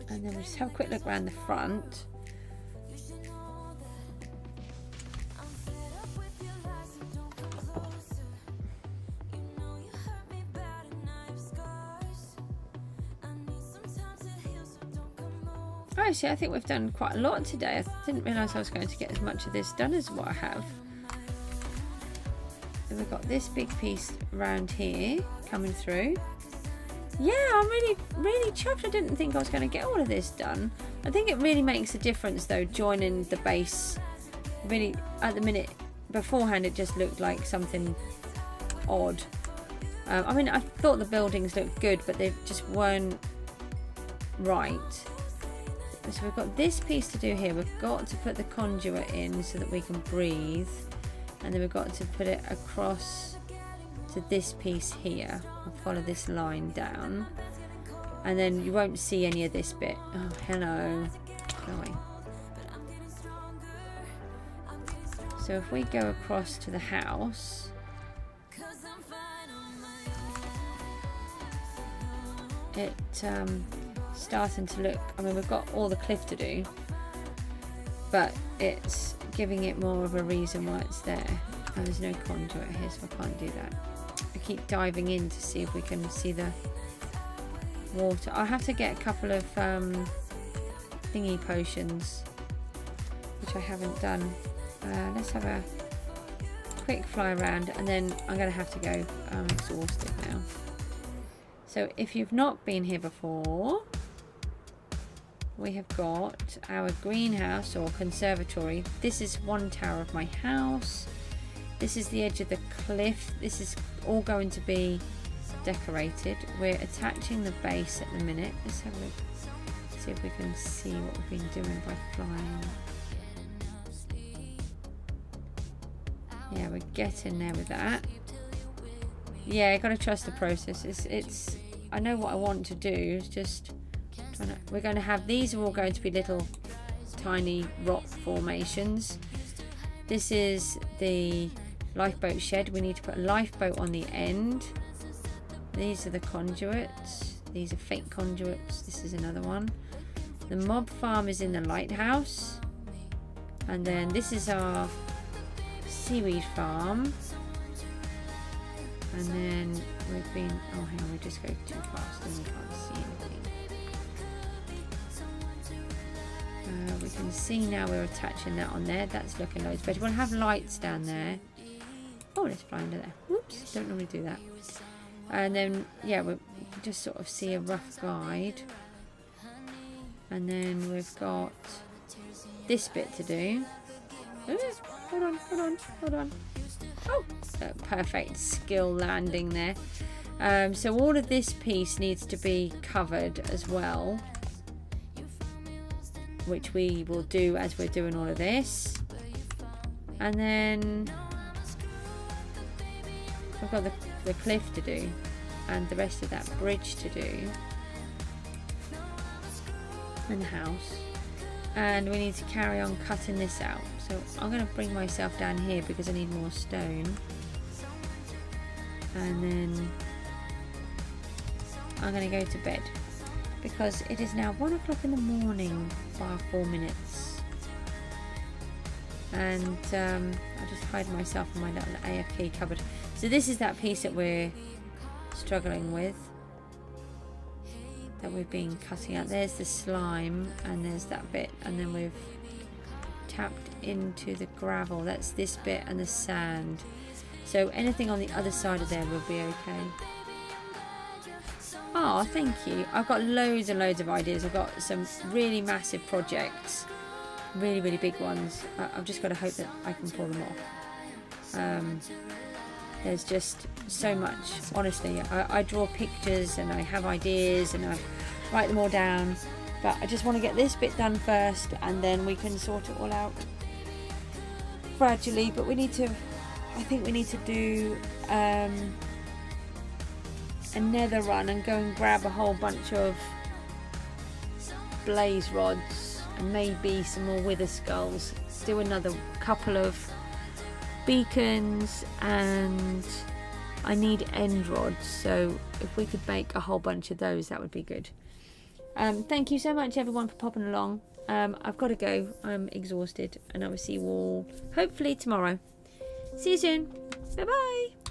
And then we'll just have a quick look around the front. Actually, I think we've done quite a lot today. I didn't realise I was going to get as much of this done as what I have. And we've got this big piece around here coming through. Yeah, I'm really chuffed. I didn't think I was going to get all of this done. I think it really makes a difference though, joining the base. Really, at the minute, beforehand it just looked like something odd. I mean, I thought the buildings looked good, but they just weren't right. So we've got this piece to do here. We've got to put the conduit in so that we can breathe. And then we've got to put it across to this piece here. I'll follow this line down. And then you won't see any of this bit. Oh, hello. Chloe. So if we go across to the house. It, starting to look, I mean, we've got all the cliff to do, but it's giving it more of a reason why it's there. And there's no conduit here, so I can't do that. I keep diving in to see if we can see the water. I'll have to get a couple of thingy potions, which I haven't done. Let's have a quick fly around, and then I'm going to have to go. I'm exhausted now. So if you've not been here before, we have got our greenhouse or conservatory. This is one tower of my house. This is the edge of the cliff. This is all going to be decorated. We're attaching the base at the minute. Let's have a look, see if we can see what we've been doing by flying. Yeah, we're getting there with that. Yeah, I gotta trust the process. It's I know what I want to do. It's just we're going to have, these are all going to be little tiny rock formations. This is the lifeboat shed. We need to put a lifeboat on the end. These are the conduits. These are fake conduits. This is another one. The mob farm is in the lighthouse. And then this is our seaweed farm. And then we've been, oh hang on, we just go too fast and we can't see anything. We can see now we're attaching that on there. That's looking loads better. We'll have lights down there. Oh, let's fly under there. Whoops, don't normally do that. And then, yeah, we just sort of see a rough guide. And then we've got this bit to do. Ooh, hold on, hold on, hold on. Oh, perfect skill landing there. So all of this piece needs to be covered as well, which we will do as we're doing all of this. And then we've got the cliff to do and the rest of that bridge to do and the house, and we need to carry on cutting this out. So I'm going to bring myself down here because I need more stone, and then I'm going to go to bed because it is now 1 o'clock in the morning by 4 minutes. And I'll just hide myself in my little AFK cupboard. So this is that piece that we're struggling with, that we've been cutting out. There's the slime and there's that bit, and then we've tapped into the gravel. That's this bit and the sand. So anything on the other side of there will be okay. Oh, thank you. I've got loads and loads of ideas. I've got some really massive projects, really, really big ones. I've just got to hope that I can pull them off. There's just so much. Honestly, I draw pictures and I have ideas and I write them all down, but I just want to get this bit done first, and then we can sort it all out gradually. But we need to, I think we need to do another run and go and grab a whole bunch of blaze rods and maybe some more wither skulls. Do another couple of beacons, and I need end rods, so if we could make a whole bunch of those, that would be good. Thank you so much everyone for popping along. I've got to go, I'm exhausted, and I will see you all hopefully tomorrow. See you soon. Bye bye.